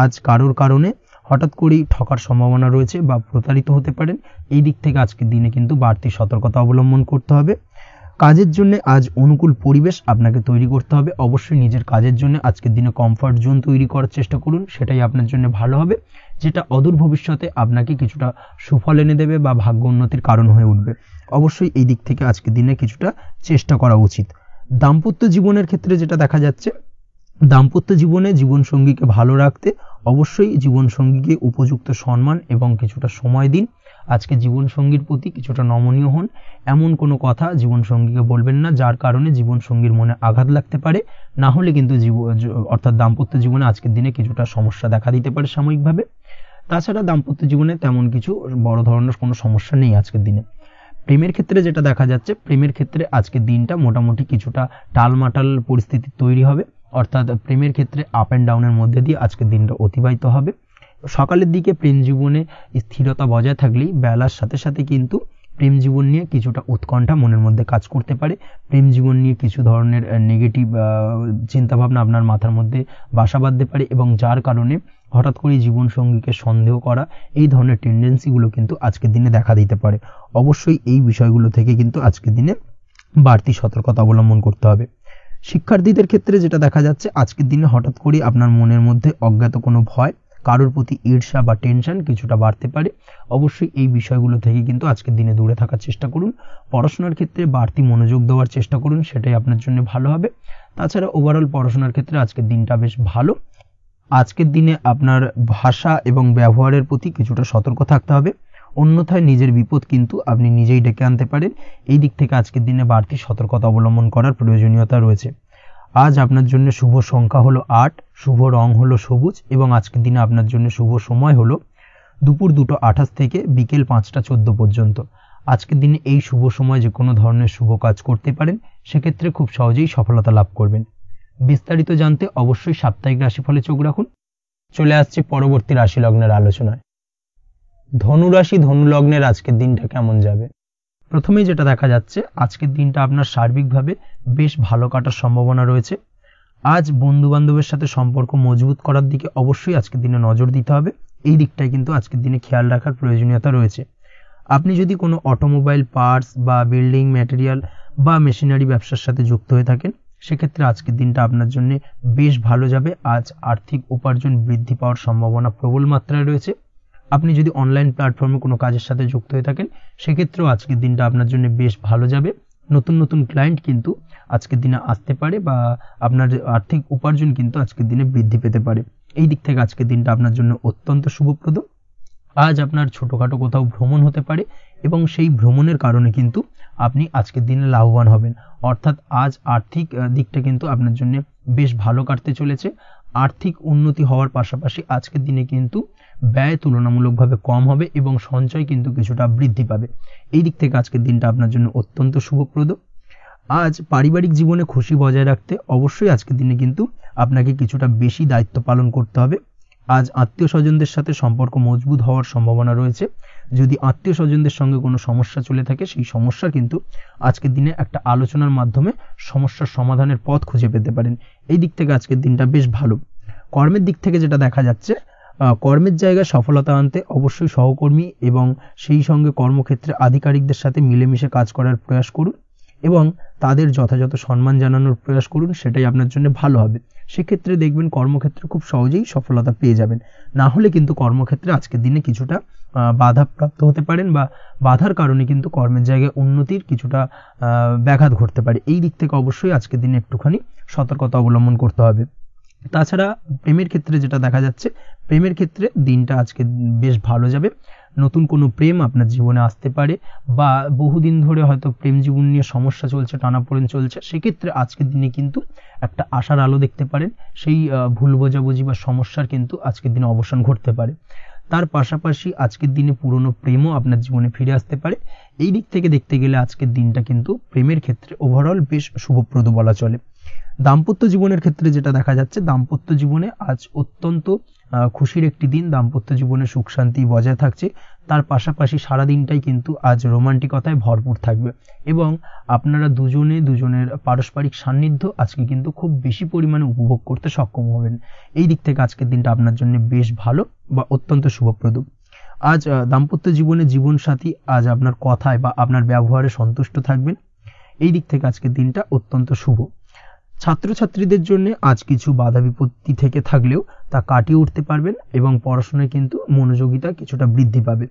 আজ কারোর কারণে হঠাৎ করেই ঠকার সম্ভাবনা রয়েছে বা প্রতারিত হতে পারেন। এই দিক থেকে আজকের দিনে কিন্তু বাড়তি সতর্কতা অবলম্বন করতে হবে। কাজের জন্য আজ অনুকূল পরিবেশ আপনাকে তৈরি করতে হবে। অবশ্যই নিজের কাজের জন্য আজকের দিনে কমফর্ট জোন তৈরি করার চেষ্টা করুন, সেটাই আপনার জন্য ভালো হবে, যেটা অদূর ভবিষ্যতে আপনাকে কিছুটা সুফল এনে দেবে বা ভাগ্য উন্নতির কারণ হয়ে উঠবে। অবশ্যই এই দিক থেকে আজকের দিনে কিছুটা চেষ্টা করা উচিত। দাম্পত্য জীবনের ক্ষেত্রে যেটা দেখা যাচ্ছে, দাম্পত্য জীবনে জীবনসঙ্গীকে ভালো রাখতে অবশ্যই জীবনসঙ্গীকে উপযুক্ত সম্মান এবং কিছুটা সময় দিন। আজকে জীবনসঙ্গীর প্রতি কিছুটা নমনীয় হন। এমন কোনো কথা জীবনসঙ্গীকে বলবেন না যার কারণে জীবনসঙ্গীর মনে আঘাত লাগতে পারে, না হলে কিন্তু অর্থাৎ দাম্পত্য জীবনে আজকের দিনে কিছুটা সমস্যা দেখা দিতে পারে সাময়িকভাবে। তাছাড়া দাম্পত্য জীবনে তেমন কিছু বড় ধরনের কোনো সমস্যা নেই আজকের দিনে। প্রেমের ক্ষেত্রে যেটা দেখা যাচ্ছে, প্রেমের ক্ষেত্রে আজকের দিনটা মোটামুটি কিছুটা টালমাটাল পরিস্থিতি তৈরি হবে। অর্থাৎ প্রেমের ক্ষেত্রে আপ অ্যান্ড ডাউনের মধ্যে দিয়ে আজকের দিনটা অতিবাহিত হবে। সকালের দিকে প্রেম জীবনে স্থিরতা বজায় থাকলেই বেলার সাথে সাথে কিন্তু প্রেম জীবন নিয়ে কিছুটা উৎকণ্ঠা মনের মধ্যে কাজ করতে পারে। প্রেম জীবন নিয়ে কিছু ধরনের নেগেটিভ চিন্তাভাবনা আপনার মাথার মধ্যে বাসা বাঁধতে পারে এবং যার কারণে হঠাৎ করে জীবনসঙ্গীকে সন্দেহ করা এই ধরনের টেন্ডেন্সিগুলো কিন্তু আজকের দিনে দেখা দিতে পারে। অবশ্যই এই বিষয়গুলো থেকে কিন্তু আজকের দিনে বাড়তি সতর্কতা অবলম্বন করতে হবে। শিক্ষার্থীদের ক্ষেত্রে যেটা দেখা যাচ্ছে, আজকের দিনে হঠাৎ করে আপনার মনের মধ্যে অজ্ঞাত কোনো ভয় কারোর প্রতি ঈর্ষা বা টেনশন কিছুটা বাড়তে পারে। অবশ্যই এই বিষয়গুলো থেকে কিন্তু আজকের দিনে দূরে থাকার চেষ্টা করুন। পড়াশোনার ক্ষেত্রে বাড়তি মনোযোগ দেওয়ার চেষ্টা করুন, সেটাই আপনার জন্য ভালো হবে। তাছাড়া ওভারঅল পড়াশোনার ক্ষেত্রে আজকের দিনটা বেশ ভালো। আজকের দিনে আপনার ভাষা এবং ব্যবহারের প্রতি কিছুটা সতর্ক থাকতে হবে, অন্যথায় নিজের বিপদ কিন্তু আপনি নিজেই ডেকে আনতে পারেন। এই দিক থেকে আজকের দিনে বাড়তি সতর্কতা অবলম্বন করার প্রয়োজনীয়তা রয়েছে। আজ আপনার জন্য শুভ সংখ্যা হলো 8, শুভ রং হলো সবুজ এবং আজকের দিনে আপনার জন্য শুভ সময় হলো দুপুর 2:28 থেকে বিকেল 5:14 পর্যন্ত। আজকের দিনে এই শুভ সময় যে কোনো ধরনের শুভ কাজ করতে পারেন, সেক্ষেত্রে খুব সহজেই সফলতা লাভ করবেন। বিস্তারিত জানতে অবশ্যই সাপ্তাহিক রাশিফলে চোখ রাখুন। চলে আসছে পরবর্তী রাশি লগ্নের আলোচনায়। ধনুরাশি ধনু লগ্নের আজকের দিনটা কেমন যাবে? প্রথমেই যেটা দেখা যাচ্ছে, আজকের দিনটা আপনার সার্বিকভাবে বেশ ভালো কাটার সম্ভাবনা রয়েছে। আজ বন্ধু বান্ধবের সাথে সম্পর্ক মজবুত করার দিকে অবশ্যই আজকের দিনে নজর দিতে হবে। এই দিকটাই কিন্তু আজকের দিনে খেয়াল রাখার প্রয়োজনীয়তা রয়েছে। আপনি যদি কোনো অটোমোবাইল পার্টস বা বিল্ডিং ম্যাটেরিয়াল বা মেশিনারি ব্যবসার সাথে যুক্ত হয়ে থাকেন, সেক্ষেত্রে আজকের দিনটা আপনার জন্য বেশ ভালো যাবে। আজ আর্থিক উপার্জন বৃদ্ধি পাওয়ার সম্ভাবনা প্রবল মাত্রায় রয়েছে। আপনি যদি অনলাইন প্ল্যাটফর্মে কোনো কাজের সাথে যুক্ত হয়ে থাকেন, সেক্ষেত্রেও আজকের দিনটা আপনার জন্য বেশ ভালো যাবে। নতুন নতুন ক্লায়েন্ট কিন্তু আজকের দিনে আসতে পারে বা আপনার আর্থিক উপার্জন কিন্তু আজকের দিনে বৃদ্ধি পেতে পারে। এই দিক থেকে আজকের দিনটা আপনার জন্য অত্যন্ত শুভপ্রদ। আজ আপনার ছোটোখাটো কোথাও ভ্রমণ হতে পারে এবং সেই ভ্রমণের কারণে কিন্তু আপনি আজকের দিনে লাভবান হবেন। অর্থাৎ আজ আর্থিক দিকটা কিন্তু আপনার জন্য বেশ ভালো কাটতে চলেছে। আর্থিক উন্নতি হওয়ার পাশাপাশি আজকের দিনে কিন্তু ব্যয় তুলনামূলকভাবে কম হবে এবং সঞ্চয় কিন্তু কিছুটা বৃদ্ধি পাবে। এই দিক থেকে আজকের দিনটা আপনার জন্য অত্যন্ত শুভপ্রদ। আজ পারিবারিক জীবনে খুশি বজায় রাখতে অবশ্যই আজকের দিনে কিন্তু আপনাকে কিছুটা বেশি দায়িত্ব পালন করতে হবে। আজ আত্মীয় স্বজনদের সাথে সম্পর্ক মজবুত হওয়ার সম্ভাবনা রয়েছে। যদি আত্মীয় স্বজনদের সঙ্গে কোনো সমস্যা চলে থাকে, সেই সমস্যা কিন্তু আজকের দিনে একটা আলোচনার মাধ্যমে সমস্যার সমাধানের পথ খুঁজে পেতে পারেন। এই দিক থেকে আজকের দিনটা বেশ ভালো। কর্মের দিক থেকে যেটা দেখা যাচ্ছে, কর্মের জায়গায় সফলতা আনতে অবশ্যই সহকর্মী এবং সেই সঙ্গে কর্মক্ষেত্রে আধিকারিকদের সাথে মিলেমিশে কাজ করার প্রয়াস করুন এবং তাদের যথাযথ সম্মান জানানোর প্রয়াস করুন, সেটাই আপনার জন্য ভালো হবে। সেক্ষেত্রে দেখবেন কর্মক্ষেত্রে খুব সহজেই সফলতা পেয়ে যাবেন। না হলে কিন্তু কর্মক্ষেত্রে আজকের দিনে কিছুটা বাধাপ্রাপ্ত হতে পারেন বা বাধার কারণে কিন্তু কর্মের জায়গায় উন্নতির কিছুটা ব্যাঘাত ঘটতে পারে। এই দিক থেকে অবশ্যই আজকের দিনে একটুখানি সতর্কতা অবলম্বন করতে হবে। তাছাড়া প্রেমের ক্ষেত্রে যেটা দেখা যাচ্ছে, প্রেমের ক্ষেত্রে দিনটা আজকে বেশ ভালো যাবে। নতুন কোনো প্রেম আপনার জীবনে আসতে পারে বা বহুদিন ধরে হয়তো প্রেম জীবন নিয়ে সমস্যা চলছে, টানাপোড়েন চলছে, সেক্ষেত্রে আজকের দিনে কিন্তু একটা আশার আলো দেখতে পারেন। সেই ভুল বোঝাবুঝি বা সমস্যার কিন্তু আজকের দিনে অবসান ঘটতে পারে। তার পাশাপাশি আজকের দিনে পুরনো প্রেমও আপনার জীবনে ফিরে আসতে পারে। এই দিক থেকে দেখতে গেলে আজকের দিনটা কিন্তু প্রেমের ক্ষেত্রে ওভারঅল বেশ শুভপ্রদ বলা চলে। দাম্পত্য জীবনের ক্ষেত্রে যেটা দেখা যাচ্ছে, দাম্পত্য জীবনে আজ অত্যন্ত খুশির একটি দিন। দাম্পত্য জীবনে সুখ শান্তি বজায় থাকছে। তার পাশাপাশি সারা দিনটাই কিন্তু আজ রোমান্টিকতায় ভরপুর থাকবে এবং আপনারা দুজনের পারস্পরিক সান্নিধ্য আজকে কিন্তু খুব বেশি পরিমাণে উপভোগ করতে সক্ষম হবেন। এই দিক থেকে আজকের দিনটা আপনার জন্য বেশ ভালো বা অত্যন্ত শুভপ্রদ। আজ দাম্পত্য জীবনে জীবনসাথী আজ আপনার কথায় বা আপনার ব্যবহারে সন্তুষ্ট থাকবেন। এই দিক থেকে আজকের দিনটা অত্যন্ত শুভ। ছাত্রছাত্রীদের জন্য আজ কিছু বাধা বিপত্তি থেকে থাকলেও তা কাটিয়ে উঠতে পারবেন এবং পড়াশোনায় কিন্তু মনোযোগিতা কিছুটা বৃদ্ধি পাবে।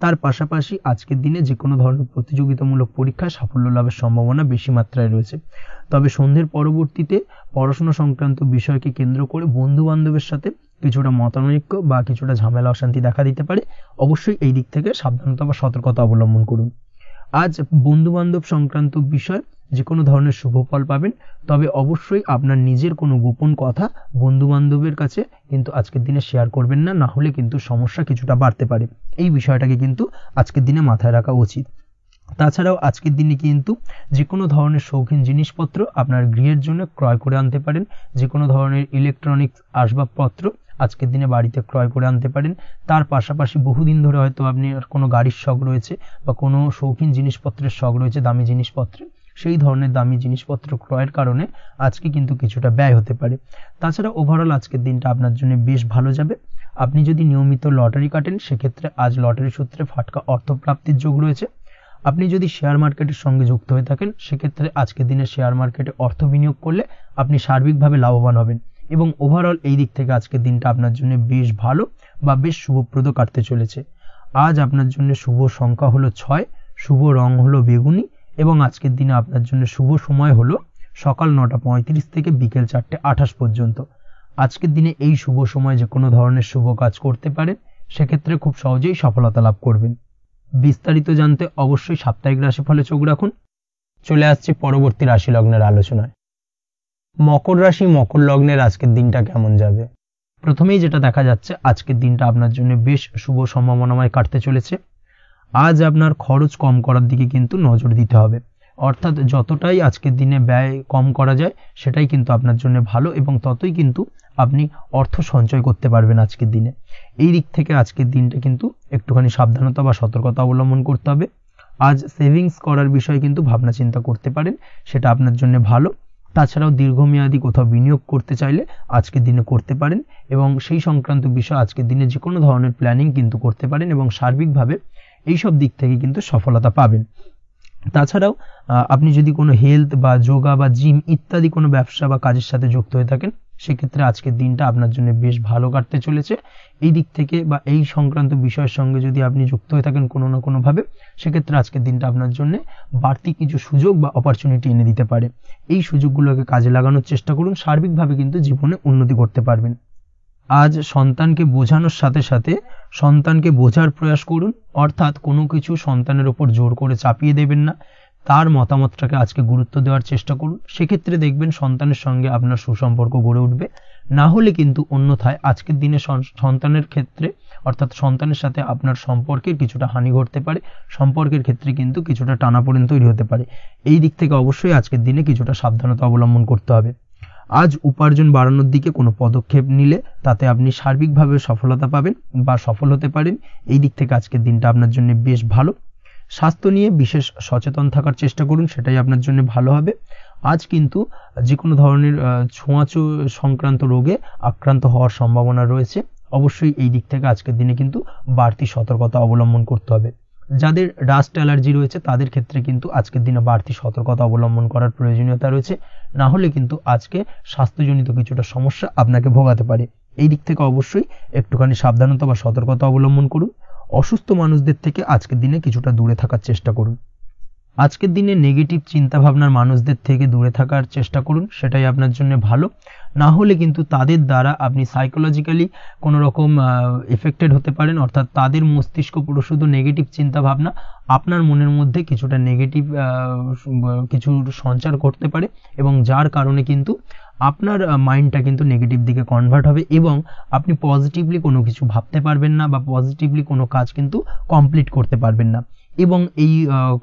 তার পাশাপাশি আজকের দিনে যে কোনো ধরনের প্রতিযোগিতামূলক পরীক্ষায় সাফল্য লাভের সম্ভাবনা বেশি মাত্রায় রয়েছে। তবে সন্ধ্যের পরবর্তীতে পড়াশোনা সংক্রান্ত বিষয়কে কেন্দ্র করে বন্ধু বান্ধবের সাথে কিছুটা মতানৈক্য বা কিছুটা ঝামেলা অশান্তি দেখা দিতে পারে। অবশ্যই এই দিক থেকে সাবধানতা বা সতর্কতা অবলম্বন করুন। আজ বন্ধু বান্ধব সংক্রান্ত বিষয় যে কোনো ধরনের শুভ ফল পাবেন, তবে অবশ্যই আপনার নিজের কোনো গোপন কথা বন্ধু বান্ধবের কাছে কিন্তু আজকের দিনে শেয়ার করবেন না, না হলে কিন্তু সমস্যা কিছুটা বাড়তে পারে। এই বিষয়টাকে কিন্তু আজকের দিনে মাথায় রাখা উচিত। তাছাড়াও আজকের দিনে কিন্তু যে কোনো ধরনের শৌখিন জিনিসপত্র আপনার গৃহের জন্য ক্রয় করে আনতে পারেন। যে কোনো ধরনের ইলেকট্রনিক্স আসবাবপত্র আজকের দিনে বাড়িতে ক্রয় করে আনতে পারেন। তার পাশাপাশি বহুদিন ধরে হয়তো আপনি কোনো গাড়ির শখ রয়েছে বা কোনো শৌখিন জিনিসপত্রের শখ রয়েছে, দামি জিনিসপত্রের, সেই ধরনের দামি জিনিসপত্র ক্রয়ের কারণে আজকে কিন্তু কিছুটা ব্যয় হতে পারে। তাছাড়া ওভারঅল আজকের দিনটা আপনার জন্য বেশ ভালো যাবে। আপনি যদি নিয়মিত লটারি কাটেন, সেক্ষেত্রে আজ লটারি সূত্রে ফাটকা অর্থপ্রাপ্তির যোগ রয়েছে। আপনি যদি শেয়ার মার্কেটের সঙ্গে যুক্ত হয়ে থাকেন, সেক্ষেত্রে আজকের দিনে শেয়ার মার্কেটে অর্থ বিনিয়োগ করলে আপনি সার্বিকভাবে লাভবান হবেন এবং ওভারঅল এই দিক থেকে আজকের দিনটা আপনার জন্য বেশ ভালো বা বেশ শুভপ্রদ কাটতে চলেছে। আজ আপনার জন্য শুভ সংখ্যা হলো 6, শুভ রং হলো বেগুনি এবং আজকের দিনে আপনার জন্য শুভ সময় হলো সকাল 9:35 থেকে বিকেল 4:28 পর্যন্ত। আজকের দিনে এই শুভ সময় যে কোনো ধরনের শুভ কাজ করতে পারেন, সেক্ষেত্রে খুব সহজেই সফলতা লাভ করবেন। বিস্তারিত জানতে অবশ্যই সাপ্তাহিক রাশিফলে চোখ রাখুন। চলে আসছে পরবর্তী রাশি লগ্নের আলোচনায়। মকর রাশি মকর লগ্নের আজকের দিনটা কেমন যাবে? প্রথমেই যেটা দেখা যাচ্ছে, আজকের দিনটা আপনার জন্য বেশ শুভ সম্ভাবনাময় কাটতে চলেছে। আজ আপনার খরচ কম করার দিকে কিন্তু নজর দিতে হবে, অর্থাৎ যতটাই আজকের দিনে ব্যয় কম করা যায় সেটাই কিন্তু আপনার জন্য ভালো এবং ততই কিন্তু আপনি অর্থ সঞ্চয় করতে পারবেন আজকের দিনে। এই দিক থেকে আজকের দিনটা কিন্তু একটুখানি সাবধানতা বা সতর্কতা অবলম্বন করতে হবে। আজ সেভিংস করার বিষয়ে কিন্তু ভাবনা চিন্তা করতে পারেন, সেটা আপনার জন্য ভালো। তাছাড়াও দীর্ঘমেয়াদী কোথাও বিনিয়োগ করতে চাইলে আজকের দিনে করতে পারেন এবং সেই সংক্রান্ত বিষয় আজকের দিনে যে কোনো ধরনের প্ল্যানিং কিন্তু করতে পারেন এবং সার্বিকভাবে এইসব দিক থেকে কিন্তু সফলতা পাবেন। তাছাড়াও আপনি যদি কোনো হেলথ বা যোগা বা জিম ইত্যাদি কোনো ব্যবসা বা কাজের সাথে যুক্ত হয়ে থাকেন, সেক্ষেত্রে আজকের দিনটা আপনার জন্য বেশ ভালো কাটতে চলেছে। এই দিক থেকে বা এই সংক্রান্ত বিষয়ের সঙ্গে যদি আপনি যুক্ত হয়ে থাকেন কোনো না কোনোভাবে, সেক্ষেত্রে আজকের দিনটা আপনার জন্য বাড়তি কিছু সুযোগ বা অপরচুনিটি এনে দিতে পারে। এই সুযোগগুলোকে কাজে লাগানোর চেষ্টা করুন, সার্বিকভাবে কিন্তু জীবনে উন্নতি করতে পারবেন। আজ সন্তানকে বোঝানোর সাথে সাথে সন্তানকে বোঝার প্রয়াস করুন, অর্থাৎ কোনো কিছু সন্তানের ওপর জোর করে চাপিয়ে দেবেন না, তার মতামতটাকে আজকে গুরুত্ব দেওয়ার চেষ্টা করুন। সেক্ষেত্রে দেখবেন সন্তানের সঙ্গে আপনার সুসম্পর্ক গড়ে উঠবে। না হলে কিন্তু অন্যথায় আজকের দিনে সন্তানের ক্ষেত্রে অর্থাৎ সন্তানের সাথে আপনার সম্পর্কের কিছুটা হানি ঘটতে পারে, সম্পর্কের ক্ষেত্রে কিন্তু কিছুটা টানাপোড়েন তৈরি হতে পারে। এই দিক থেকে অবশ্যই আজকের দিনে কিছুটা সাবধানতা অবলম্বন করতে হবে। আজ উপার্জন বাড়ানোর দিকে কোনো পদক্ষেপ নিলে তাতে আপনি সার্বিকভাবে সফলতা পাবেন বা সফল হতে পারেন। এই দিক থেকে আজকের দিনটা আপনার জন্য বেশ ভালো। স্বাস্থ্য নিয়ে বিশেষ সচেতন থাকার চেষ্টা করুন, সেটাই আপনার জন্য ভালো হবে। আজ কিন্তু যে কোনো ধরনের ছোঁয়াচে সংক্রান্ত রোগে আক্রান্ত হওয়ার সম্ভাবনা রয়েছে। অবশ্যই এই দিক থেকে আজকের দিনে কিন্তু বাড়তি সতর্কতা অবলম্বন করতে হবে। যাদের ডাস্ট অ্যালার্জি রয়েছে তাদের ক্ষেত্রে কিন্তু আজকের দিনে বাড়তি সতর্কতা অবলম্বন করার প্রয়োজনীয়তা রয়েছে, না হলে কিন্তু আজকে স্বাস্থ্যজনিত কিছুটা সমস্যা আপনাকে ভোগাতে পারে। এই দিক থেকে অবশ্যই একটুখানি সাবধানতা বা সতর্কতা অবলম্বন করুন। অসুস্থ মানুষদের থেকে আজকের দিনে কিছুটা দূরে থাকার চেষ্টা করুন। আজকের দিনে নেগেটিভ চিন্তাভাবনার মানুষদের থেকে দূরে থাকার চেষ্টা করুন, সেটাই আপনার জন্য ভালো। না হলে কিন্তু তাদের দ্বারা আপনি সাইকোলজিক্যালি কোনো রকম এফেক্টেড হতে পারেন, অর্থাৎ তাদের মস্তিষ্ক পুরো শুধু নেগেটিভ চিন্তাভাবনা আপনার মনের মধ্যে কিছুটা নেগেটিভ কিছু সঞ্চার করতে পারে এবং যার কারণে কিন্তু আপনার মাইন্ডটা কিন্তু নেগেটিভ দিকে কনভার্ট হবে এবং আপনি পজিটিভলি কোনো কিছু ভাবতে পারবেন না বা পজিটিভলি কোনো কাজ কিন্তু কমপ্লিট করতে পারবেন না এবং এই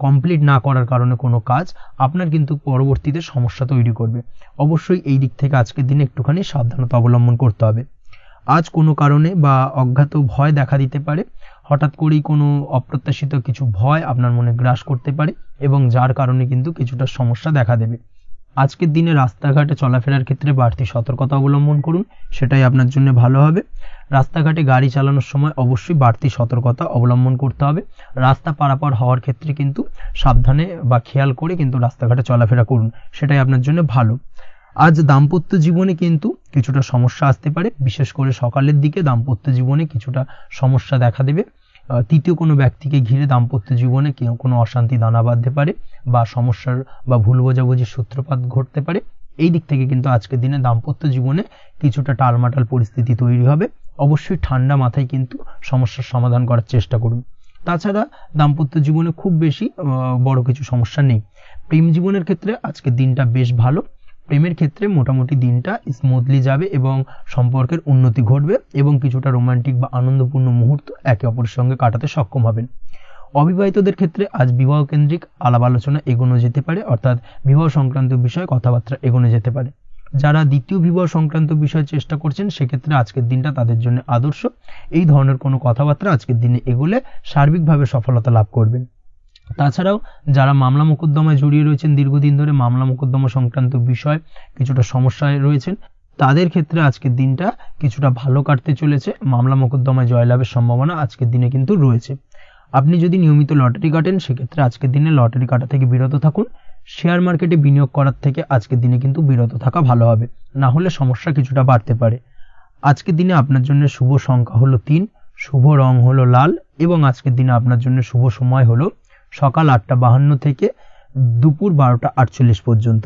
কমপ্লিট না করার কারণে কোনো কাজ আপনার কিন্তু পরবর্তীতে সমস্যা তৈরি করবে। অবশ্যই এই দিক থেকে আজকের দিনে একটুখানি সাবধানতা অবলম্বন করতে হবে। আজ কোনো কারণে বা অজ্ঞাত ভয় দেখা দিতে পারে, হঠাৎ করেই কোনো অপ্রত্যাশিত কিছু ভয় আপনার মনে গ্রাস করতে পারে এবং যার কারণে কিন্তু কিছুটা সমস্যা দেখা দেবে। আজকের দিনে রাস্তাঘাটে চলাফেরার ক্ষেত্রে বাড়তি সতর্কতা অবলম্বন করুন, সেটাই আপনার জন্য ভালো হবে। রাস্তাঘাটে গাড়ি চালানোর সময় অবশ্যই বাড়তি সতর্কতা অবলম্বন করতে হবে। রাস্তা পারাপার হওয়ার ক্ষেত্রে কিন্তু সাবধানে বা খেয়াল করে কিন্তু রাস্তাঘাটে চলাফেরা করুন, সেটাই আপনার জন্য ভালো। আজ দাম্পত্য জীবনে কিন্তু কিছুটা সমস্যা আসতে পারে, বিশেষ করে সকালের দিকে দাম্পত্য জীবনে কিছুটা সমস্যা দেখা দেবে। তৃতীয় কোনো ব্যক্তিকে ঘিরে দাম্পত্য জীবনে কোনো অশান্তি দানা বাঁধতে পারে বা সমস্যার বা ভুল বোঝাবুঝির সূত্রপাত ঘটতে পারে। এই দিক থেকে কিন্তু আজকের দিনে দাম্পত্য জীবনে কিছুটা টালমাটাল পরিস্থিতি তৈরি হবে। অবশ্যই ঠান্ডা মাথায় কিন্তু সমস্যার সমাধান করার চেষ্টা করুন। তাছাড়া দাম্পত্য জীবনে খুব বেশি বড় কিছু সমস্যা নেই। প্রেম জীবনের ক্ষেত্রে আজকের দিনটা বেশ ভালো। প্রেমের ক্ষেত্রে মোটামুটি দিনটা স্মুথলি যাবে এবং সম্পর্কের উন্নতি ঘটবে এবং কিছুটা রোমান্টিক বা আনন্দপূর্ণ মুহূর্ত একে অপরের সঙ্গে কাটাতে সক্ষম হবেন। অবিবাহিতদের ক্ষেত্রে আজ বিবাহ কেন্দ্রিক আলাপ আলোচনা এগোনো যেতে পারে, অর্থাৎ বিবাহ সংক্রান্ত বিষয়ে কথাবার্তা এগোনো যেতে পারে। যারা দ্বিতীয় বিবাহ সংক্রান্ত বিষয়ে চেষ্টা করছেন সেক্ষেত্রে আজকের দিনটা তাদের জন্য আদর্শ। এই ধরনের কোনো কথাবার্তা আজকের দিনে এগোলে সার্বিকভাবে সফলতা লাভ করবেন। তাছাড়াও যারা মামলা মোকদ্দমায় জড়িয়ে রয়েছেন, দীর্ঘদিন ধরে মামলা মোকদ্দমা সংক্রান্ত বিষয় কিছুটা সমস্যায় রয়েছেন, তাদের ক্ষেত্রে আজকের দিনটা কিছুটা ভালো কাটতে চলেছে। মামলা মোকদ্দমায় জয়লাভের সম্ভাবনা আজকের দিনে কিন্তু রয়েছে। আপনি যদি নিয়মিত লটারি কাটেন সেক্ষেত্রে আজকের দিনে লটারি কাটা থেকে বিরত থাকুন, শেয়ার মার্কেটে বিনিয়োগ করার থেকে আজকের দিনে কিন্তু বিরত থাকা ভালো হবে, না হলে সমস্যা কিছুটা বাড়তে পারে। আজকের দিনে আপনার জন্য শুভ সংখ্যা হলো 3, শুভ রং হলো লাল এবং আজকের দিনে আপনার জন্য শুভ সময় হলো সকাল 8:52 থেকে দুপুর 12:48 পর্যন্ত।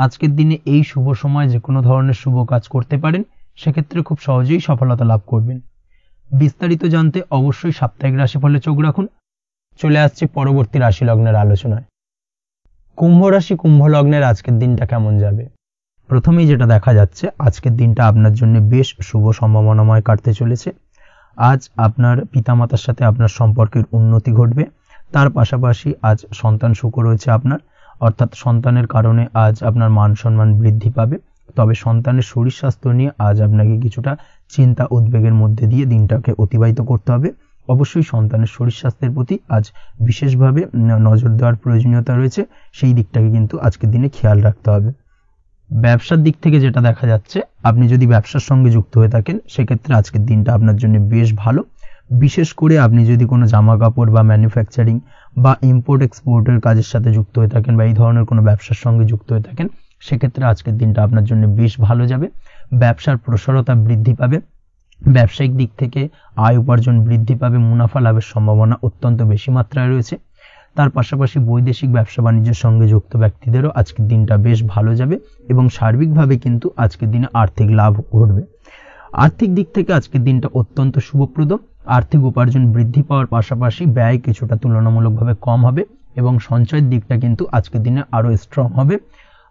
আজকের দিনে এই শুভ সময় যে কোনো ধরনের শুভ কাজ করতে পারেন, সেক্ষেত্রে খুব সহজেই সফলতা লাভ করবেন। বিস্তারিত জানতে অবশ্যই সাপ্তাহিক রাশিফলে চোখ রাখুন। চলে আসছে পরবর্তী রাশি লগ্নের আলোচনায়। কুম্ভ রাশি, কুম্ভ লগ্নের আজকের দিনটা কেমন যাবে? প্রথমেই যেটা দেখা যাচ্ছে, আজকের দিনটা আপনার জন্য বেশ শুভ সম্ভাবনাময় কাটতে চলেছে। আজ আপনার পিতামাতার সাথে আপনার সম্পর্কের উন্নতি ঘটবে। তার পাশাপাশি আজ সন্তান সুখ রয়েছে আপনার, অর্থাৎ সন্তানের কারণে আজ আপনার মান সম্মান বৃদ্ধি পাবে। তবে সন্তানের শরীর স্বাস্থ্য নিয়ে আজ আপনাকে কিছুটা চিন্তা উদ্বেগের মধ্যে দিয়ে দিনটাকে অতিবাহিত করতে হবে। অবশ্যই সন্তানের শরীর স্বাস্থ্যের প্রতি আজ বিশেষভাবে নজর দেওয়ার প্রয়োজনীয়তা রয়েছে, সেই দিকটাকে কিন্তু আজকের দিনে খেয়াল রাখতে হবে। ব্যবসার দিক থেকে যেটা দেখা যাচ্ছে, আপনি যদি ব্যবসার সঙ্গে যুক্ত হয়ে থাকেন, সেক্ষেত্রে আজকের দিনটা আপনার জন্য বেশ ভালো। বিশেষ করে আপনি যদি কোনো জামা কাপড় বা ম্যানুফ্যাকচারিং বা ইম্পোর্ট এক্সপোর্টের কাজের সাথে যুক্ত হয়ে থাকেন বা এই ধরনের কোনো ব্যবসার সঙ্গে যুক্ত হয়ে থাকেন, সেক্ষেত্রে আজকের দিনটা আপনার জন্য বেশ ভালো যাবে। ব্যবসার প্রসারতা বৃদ্ধি পাবে, ব্যবসায়িক দিক থেকে আয় উপার্জন বৃদ্ধি পাবে, মুনাফা লাভের সম্ভাবনা অত্যন্ত বেশি মাত্রায় রয়েছে। তার পাশাপাশি বৈদেশিক ব্যবসা বাণিজ্যের সঙ্গে যুক্ত ব্যক্তিদেরও আজকের দিনটা বেশ ভালো যাবে এবং সার্বিকভাবে কিন্তু আজকের দিনে আর্থিক লাভ ঘটবে। আর্থিক দিক থেকে আজকের দিনটা অত্যন্ত শুভপ্রদ। আর্থিক উপার্জন বৃদ্ধি পাওয়ার পাশাপাশি ব্যয় কিছুটা তুলনামূলকভাবে কম হবে এবং সঞ্চয়ের দিকটা কিন্তু আজকের দিনে আরো স্ট্রং হবে।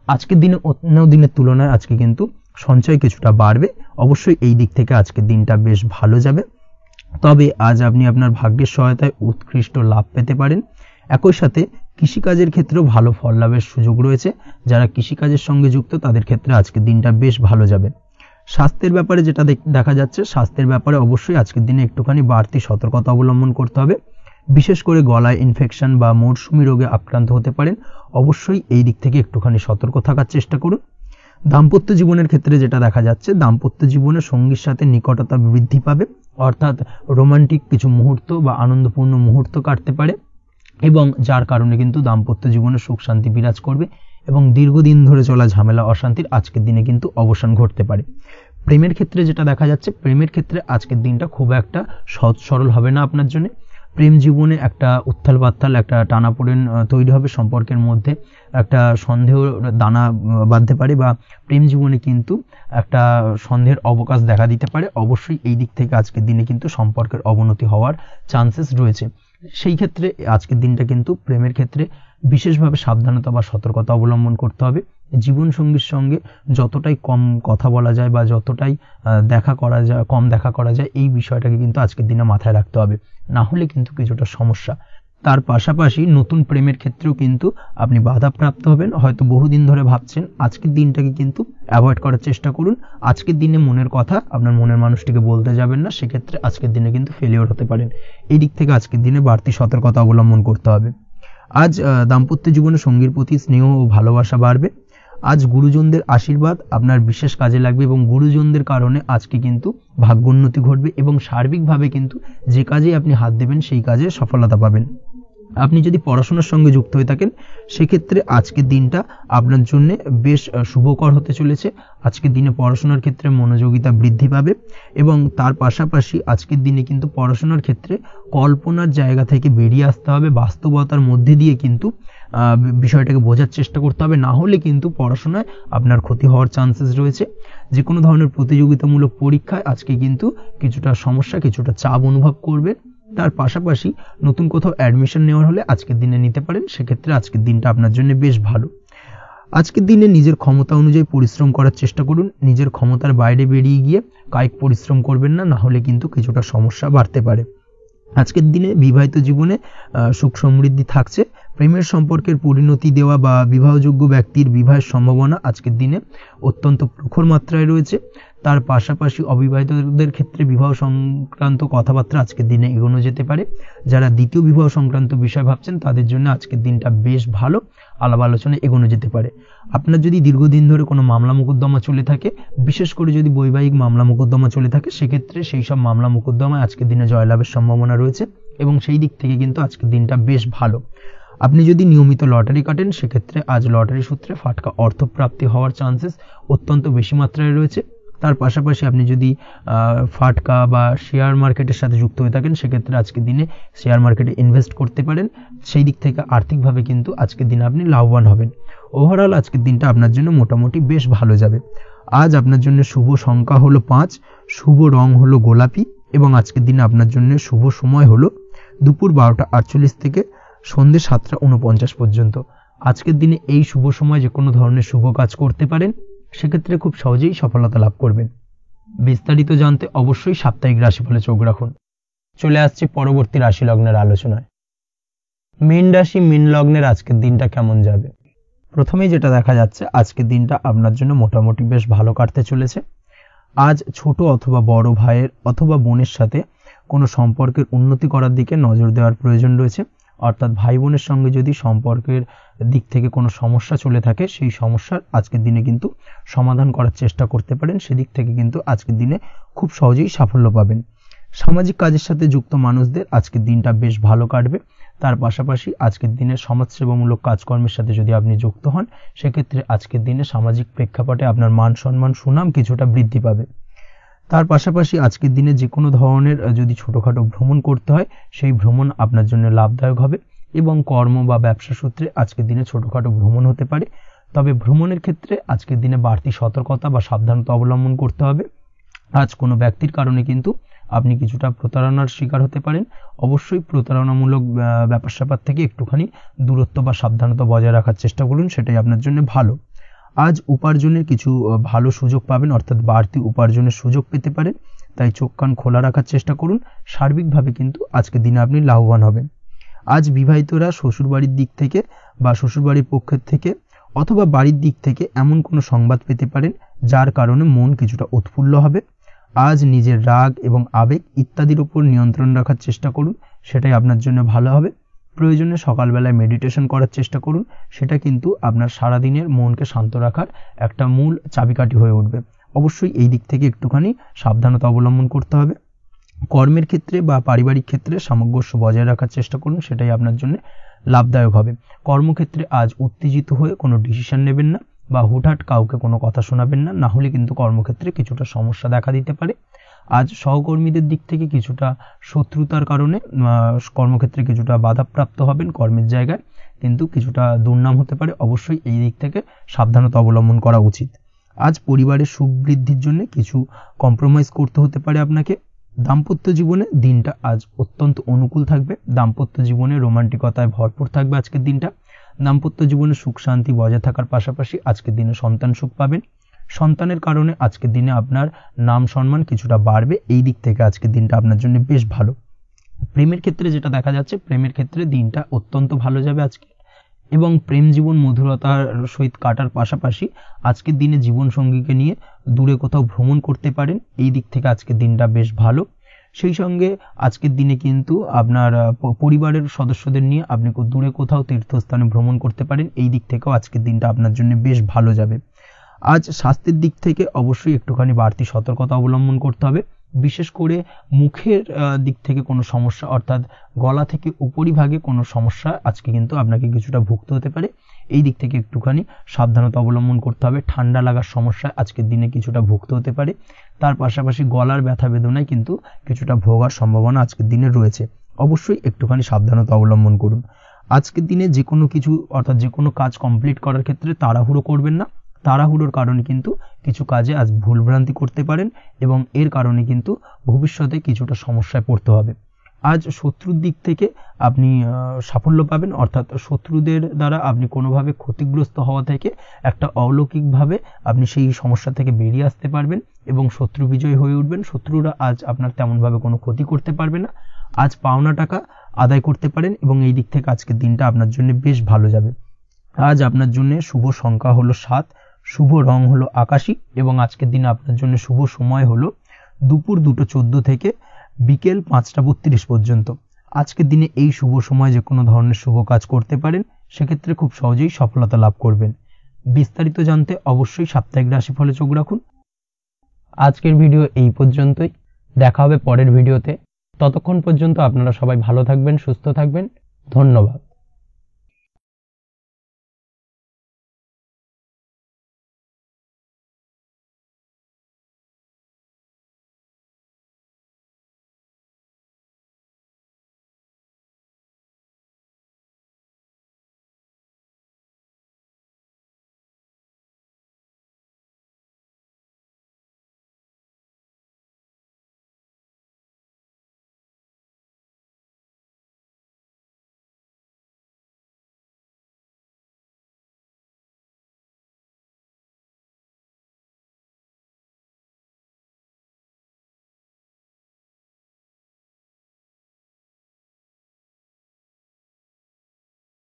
আজকের দিনে অন্য দিনের তুলনায় আজকে কিন্তু সঞ্চয় কিছুটা বাড়বে। অবশ্যই এই দিক থেকে আজকের দিনটা বেশ ভালো যাবে। তবে আজ আপনি আপনার ভাগ্যের সহায়তায় উৎকৃষ্ট লাভ পেতে পারেন। একই সাথে কৃষিকাজের ক্ষেত্রেও ভালো ফল লাভের সুযোগ রয়েছে। যারা কৃষিকাজের সঙ্গে যুক্ত তাদের ক্ষেত্রে আজকের দিনটা বেশ ভালো যাবে। স্বাস্থ্যের ব্যাপারে যেটা দেখা যাচ্ছে, স্বাস্থ্যের ব্যাপারে অবশ্যই আজকের দিনে একটুখানি বাড়তি সতর্কতা অবলম্বন করতে হবে। বিশেষ করে গলায় ইনফেকশন বা মৌসুমী রোগে আক্রান্ত হতে পারেন। অবশ্যই এই দিক থেকে একটুখানি সতর্ক থাকার চেষ্টা করুন। দাম্পত্য জীবনের ক্ষেত্রে যেটা দেখা যাচ্ছে, দাম্পত্য জীবনে সঙ্গীর সাথে নিকটতা বৃদ্ধি পাবে, অর্থাৎ রোমান্টিক কিছু মুহূর্ত বা আনন্দপূর্ণ মুহূর্ত কাটতে পারে এবং যার কারণে কিন্তু দাম্পত্য জীবনে সুখ শান্তি বিরাজ করবে এবং দীর্ঘদিন ধরে চলা ঝামেলা অশান্তির আজকের দিনে কিন্তু অবসান ঘটতে পারে। প্রেমের ক্ষেত্রে যেটা দেখা যাচ্ছে, প্রেমের ক্ষেত্রে আজকের দিনটা খুব একটা সহজ সরল হবে না আপনার জন্য। প্রেম জীবনে একটা উত্থাল পাত্তাল একটা টানাপোড়েন তৈরি হবে, সম্পর্কের মধ্যে একটা সন্দেহ দানা বাঁধতে পারে বা প্রেম জীবনে কিন্তু একটা সন্দেহের অবকাশ দেখা দিতে পারে। অবশ্যই এই দিক থেকে আজকের দিনে কিন্তু সম্পর্কের অবনতি হওয়ার চান্সেস রয়েছে। সেই ক্ষেত্রে আজকের দিনটা কিন্তু প্রেমের ক্ষেত্রে বিশেষভাবে সাবধানতা বা সতর্কতা অবলম্বন করতে হবে। জীবন সঙ্গীর সঙ্গে যতটাই কম কথা বলা যায় বা যতটাই কম দেখা করা যায়, এই বিষয়টাকে কিন্তু আজকের দিনে মাথায় রাখতে হবে, না হলে কিন্তু কিছুটা সমস্যা। তার পাশাপাশি নতুন প্রেমের ক্ষেত্রেও কিন্তু আপনি বাধাপ্রাপ্ত হবেন। হয়তো বহুদিন ধরে ভাবছেন, আজকের দিনটাকে কিন্তু অ্যাভয়েড করার চেষ্টা করুন। আজকের দিনে মনের কথা আপনার মনের মানুষটিকে বলতে যাবেন না, সেক্ষেত্রে আজকের দিনে কিন্তু ফেলিওর হতে পারেন। এই দিক থেকে আজকের দিনে বাড়তি সতর্কতা অবলম্বন করতে হবে। আজ দাম্পত্য জীবনে সঙ্গীর প্রতি স্নেহ ও ভালোবাসা বাড়বে। আজ গুরুজনদের আশীর্বাদ আপনার বিশেষ কাজে লাগবে এবং গুরুজনদের কারণে আজকে কিন্তু ভাগ্যোন্নতি ঘটবে এবং সার্বিকভাবে কিন্তু যে কাজে আপনি হাত দেবেন সেই কাজে সফলতা পাবেন। আপনি যদি পড়াশোনার সঙ্গে যুক্ত হয়ে থাকেন, সেক্ষেত্রে আজকের দিনটা আপনার জন্য বেশ শুভকর হতে চলেছে। আজকের দিনে পড়াশোনার ক্ষেত্রে মনোযোগিতা বৃদ্ধি পাবে এবং তার পাশাপাশি আজকের দিনে কিন্তু পড়াশোনার ক্ষেত্রে কল্পনার জায়গা থেকে বেরিয়ে আসতে হবে, বাস্তবতার মধ্যে দিয়ে কিন্তু বিষয়টাকে বোঝার চেষ্টা করতে হবে, না হলে কিন্তু পড়াশোনায় আপনার ক্ষতি হওয়ার চান্সেস রয়েছে। যে কোনো ধরনের প্রতিযোগিতামূলক পরীক্ষায় আজকে কিন্তু কিছুটা সমস্যা, কিছুটা চাপ অনুভব করবে। তার পাশাপাশি নতুন কোথাও অ্যাডমিশন নেওয়ার হলে আজকের দিনে নিতে পারেন, সেক্ষেত্রে আজকের দিনটা আপনার জন্য বেশ ভালো। আজকের দিনে নিজের ক্ষমতা অনুযায়ী পরিশ্রম করার চেষ্টা করুন। নিজের ক্ষমতার বাইরে বেরিয়ে গিয়ে কায়িক পরিশ্রম করবেন না, না হলে কিন্তু কিছুটা সমস্যা বাড়তে পারে। আজকের দিনে বিবাহিত জীবনে সুখ সমৃদ্ধি থাকছে। প্রেমের সম্পর্কের পরিণতি দেওয়া বা বিবাহযোগ্য ব্যক্তির বিবাহের সম্ভাবনা আজকের দিনে অত্যন্ত প্রখর মাত্রায় রয়েছে। তার পাশাপাশি অবিবাহিতদের ক্ষেত্রে বিবাহ সংক্রান্ত কথাবার্তা আজকের দিনে এগোনো যেতে পারে। যারা দ্বিতীয় বিবাহ সংক্রান্ত বিষয় ভাবছেন তাদের জন্য আজকের দিনটা বেশ ভালো, আলাপ আলোচনায় এগোনো যেতে পারে। আপনার যদি দীর্ঘদিন ধরে কোনো মামলা মোকদ্দমা চলে থাকে, বিশেষ করে যদি বৈবাহিক মামলা মোকদ্দমা চলে থাকে, সেক্ষেত্রে সেই সব মামলা মোকদ্দমায় আজকের দিনে জয়লাভের সম্ভাবনা রয়েছে এবং সেই দিক থেকে কিন্তু আজকের দিনটা বেশ ভালো। আপনি যদি নিয়মিত লটারি কাটেন সেক্ষেত্রে আজ লটারি সূত্রে ফাটকা অর্থপ্রাপ্তি হওয়ার চান্সেস অত্যন্ত বেশি মাত্রায় রয়েছে। তার পাশাপাশি আপনি যদি ফাটকা বা শেয়ার মার্কেটের সাথে যুক্ত হয়ে থাকেন সেক্ষেত্রে আজকের দিনে শেয়ার মার্কেটে ইনভেস্ট করতে পারেন। সেই দিক থেকে আর্থিকভাবে কিন্তু আজকের দিনে আপনি লাভবান হবেন। ওভারঅল আজকের দিনটা আপনার জন্য মোটামুটি বেশ ভালো যাবে। আজ আপনার জন্য শুভ সংখ্যা হলো 5, শুভ রং হলো গোলাপি এবং আজকের দিনে আপনার জন্য শুভ সময় হলো দুপুর 12:48 থেকে সন্ধ্যে 7:49 পর্যন্ত। আজকের দিনে এই শুভ সময় যে কোনো ধরনের শুভ কাজ করতে পারেন, সেক্ষেত্রে খুব সহজেই সফলতা লাভ করবেন। বিস্তারিত জানতে অবশ্যই সাপ্তাহিক রাশিফলে চোখ রাখুন। চলে আসছি পরবর্তী রাশি লগ্নের আলোচনায়। মীন রাশি মীন লগ্নের আজকের দিনটা কেমন যাবে? প্রথমেই যেটা দেখা যাচ্ছে, আজকের দিনটা আপনার জন্য মোটামুটি বেশ ভালো কাটতে চলেছে। আজ ছোট অথবা বড় ভাইয়ের অথবা বোনের সাথে কোনো সম্পর্কের উন্নতি করার দিকে নজর দেওয়ার প্রয়োজন রয়েছে। অর্থাৎ ভাই বোনের সঙ্গে যদি সম্পর্কের দিক থেকে কোনো সমস্যা চলে থাকে, সেই সমস্যার আজকের দিনে কিন্তু সমাধান করার চেষ্টা করতে পারেন। সেদিক থেকে কিন্তু আজকের দিনে খুব সহজেই সাফল্য পাবেন। সামাজিক কাজের সাথে যুক্ত মানুষদের আজকের দিনটা বেশ ভালো কাটবে। তার পাশাপাশি আজকের দিনে সমাজসেবামূলক কাজকর্মের সাথে যদি আপনি যুক্ত হন, সেক্ষেত্রে আজকের দিনে সামাজিক প্রেক্ষাপটে আপনার মান সম্মান সুনাম কিছুটা বৃদ্ধি পাবে। তার পাশাপাশি আজকের দিনে যে কোনো ধরনের যদি ছোটোখাটো ভ্রমণ করতে হয়, সেই ভ্রমণ আপনার জন্য লাভদায়ক হবে এবং কর্ম বা ব্যবসা সূত্রে আজকের দিনে ছোটোখাটো ভ্রমণ হতে পারে। তবে ভ্রমণের ক্ষেত্রে আজকের দিনে বাড়তি সতর্কতা বা সাবধানতা অবলম্বন করতে হবে। আজ কোনো ব্যক্তির কারণে কিন্তু আপনি কিছুটা প্রতারণার শিকার হতে পারেন। অবশ্যই প্রতারণামূলক ব্যাপার স্যাপার থেকে একটুখানি দূরত্ব বা সাবধানতা বজায় রাখার চেষ্টা করুন, সেটাই আপনার জন্য ভালো। আজ উপার্জনের কিছু ভালো সুযোগ পাবেন, অর্থাৎ বাড়তি উপার্জনের সুযোগ পেতে পারেন। তাই চোখ কান খোলা রাখার চেষ্টা করুন। সার্বিকভাবে কিন্তু আজকের দিনে আপনি লাভবান হবেন। আজ বিবাহিতরা শ্বশুরবাড়ির দিক থেকে বা শ্বশুরবাড়ির পক্ষের থেকে অথবা বাড়ির দিক থেকে এমন কোনো সংবাদ পেতে পারেন যার কারণে মন কিছুটা উৎফুল্ল হবে। আজ নিজের রাগ এবং আবেগ ইত্যাদির উপর নিয়ন্ত্রণ রাখার চেষ্টা করুন, সেটাই আপনার জন্য ভালো হবে। প্রয়োজনে সকালবেলায় মেডিটেশন করার চেষ্টা করুন, সেটা কিন্তু আপনার সারাদিনের মনকে শান্ত রাখার একটা মূল চাবিকাঠি হয়ে উঠবে। অবশ্যই এই দিক থেকে একটুখানি সাবধানতা অবলম্বন করতে হবে। কর্মের ক্ষেত্রে বা পারিবারিক ক্ষেত্রে সামঞ্জস্য বজায় রাখার চেষ্টা করুন, সেটাই আপনার জন্য লাভদায়ক হবে। কর্মক্ষেত্রে আজ উত্তেজিত হয়ে কোনো ডিসিশন নেবেন না বা হুটহাট কাউকে কোনো কথা শোনাবেন না, না হলে কিন্তু কর্মক্ষেত্রে কিছুটা সমস্যা দেখা দিতে পারে। আজ সহকর্মীদের দিক থেকে কিছুটা শত্রুতার কারণে কর্মক্ষেত্রে কিছুটা বাধাপ্রাপ্ত হবেন, কর্মের জায়গায় কিন্তু কিছুটা দুর্নাম হতে পারে। অবশ্যই এই দিক থেকে সাবধানতা অবলম্বন করা উচিত। আজ পরিবারের সুখ বৃদ্ধির জন্য কিছু কম্প্রোমাইজ করতে হতে পারে আপনাকে। দাম্পত্য জীবনে দিনটা আজ অত্যন্ত অনুকূল থাকবে। দাম্পত্য জীবনে রোমান্টিকতায় ভরপুর থাকবে আজকের দিনটা। দাম্পত্য জীবনে সুখ শান্তি বজায় থাকার পাশাপাশি আজকের দিনে সন্তান সুখ পাবেন। সন্তানের কারণে আজকের দিনে আপনার নাম সম্মান কিছুটা বাড়বে। এই দিক থেকে আজকের দিনটা আপনার জন্য বেশ ভালো। প্রেমের ক্ষেত্রে যেটা দেখা যাচ্ছে, প্রেমের ক্ষেত্রে দিনটা অত্যন্ত ভালো যাবে আজকে এবং প্রেম জীবন মধুরতার সহিত কাটার পাশাপাশি আজকের দিনে জীবনসঙ্গীকে নিয়ে দূরে কোথাও ভ্রমণ করতে পারেন। এই দিক থেকে আজকের দিনটা বেশ ভালো। সেই সঙ্গে আজকের দিনে কিন্তু আপনার পরিবারের সদস্যদের নিয়ে আপনি দূরে কোথাও তীর্থস্থানে ভ্রমণ করতে পারেন। এই দিক থেকেও আজকের দিনটা আপনার জন্য বেশ ভালো যাবে। আজ স্বাস্থ্যের দিক থেকে অবশ্যই একটুখানি বাড়তি সতর্কতা অবলম্বন করতে হবে। বিশেষ করে মুখের দিক থেকে কোনো সমস্যা, অর্থাৎ গলা থেকে উপরিভাগে কোনো সমস্যা আজকে কিন্তু আপনাকে কিছুটা ভুগতে হতে পারে। এই দিক থেকে একটুখানি সাবধানতা অবলম্বন করতে হবে। ঠান্ডা লাগার সমস্যা আজকের দিনে কিছুটা ভুগতে হতে পারে। তার পাশাপাশি গলার ব্যথা বেদনায় কিন্তু কিছুটা ভোগার সম্ভাবনা আজকের দিনে রয়েছে। অবশ্যই একটুখানি সাবধানতা অবলম্বন করুন। আজকের দিনে যে কোনো কিছু অর্থাৎ যে কোনো কাজ কমপ্লিট করার ক্ষেত্রে তাড়াহুড়ো করবেন না। তাড়াহুড়োর কারণে কিন্তু কিছু কাজে আজ ভুলভ্রান্তি করতে পারেন এবং এর কারণে কিন্তু ভবিষ্যতে কিছুটা সমস্যায় পড়তে হবে। আজ শত্রুর দিক থেকে আপনি সাফল্য পাবেন, অর্থাৎ শত্রুদের দ্বারা আপনি কোনোভাবে ক্ষতিগ্রস্ত হওয়া থেকে একটা অলৌকিকভাবে আপনি সেই সমস্যা থেকে বেরিয়ে আসতে পারবেন এবং শত্রু বিজয়ী হয়ে উঠবেন। শত্রুরা আজ আপনার তেমনভাবে কোনো ক্ষতি করতে পারবে না। আজ পাওনা টাকা আদায় করতে পারেন এবং এই দিক থেকে আজকের দিনটা আপনার জন্য বেশ ভালো যাবে। আজ আপনার জন্য শুভ সংখ্যা হলো 7, শুভ রং হলো আকাশী এবং আজকের দিনে আপনার জন্য শুভ সময় হলো দুপুর 2:14 থেকে বিকেল 5:32 পর্যন্ত। আজকের দিনে এই শুভ সময় যে কোনো ধরনের শুভ কাজ করতে পারেন, সেক্ষেত্রে খুব সহজেই সফলতা লাভ করবেন। বিস্তারিত জানতে অবশ্যই সাপ্তাহিক রাশিফলে চোখ রাখুন। আজকের ভিডিও এই পর্যন্তই, দেখা হবে পরের ভিডিওতে। ততক্ষণ পর্যন্ত আপনারা সবাই ভালো থাকবেন, সুস্থ থাকবেন। ধন্যবাদ।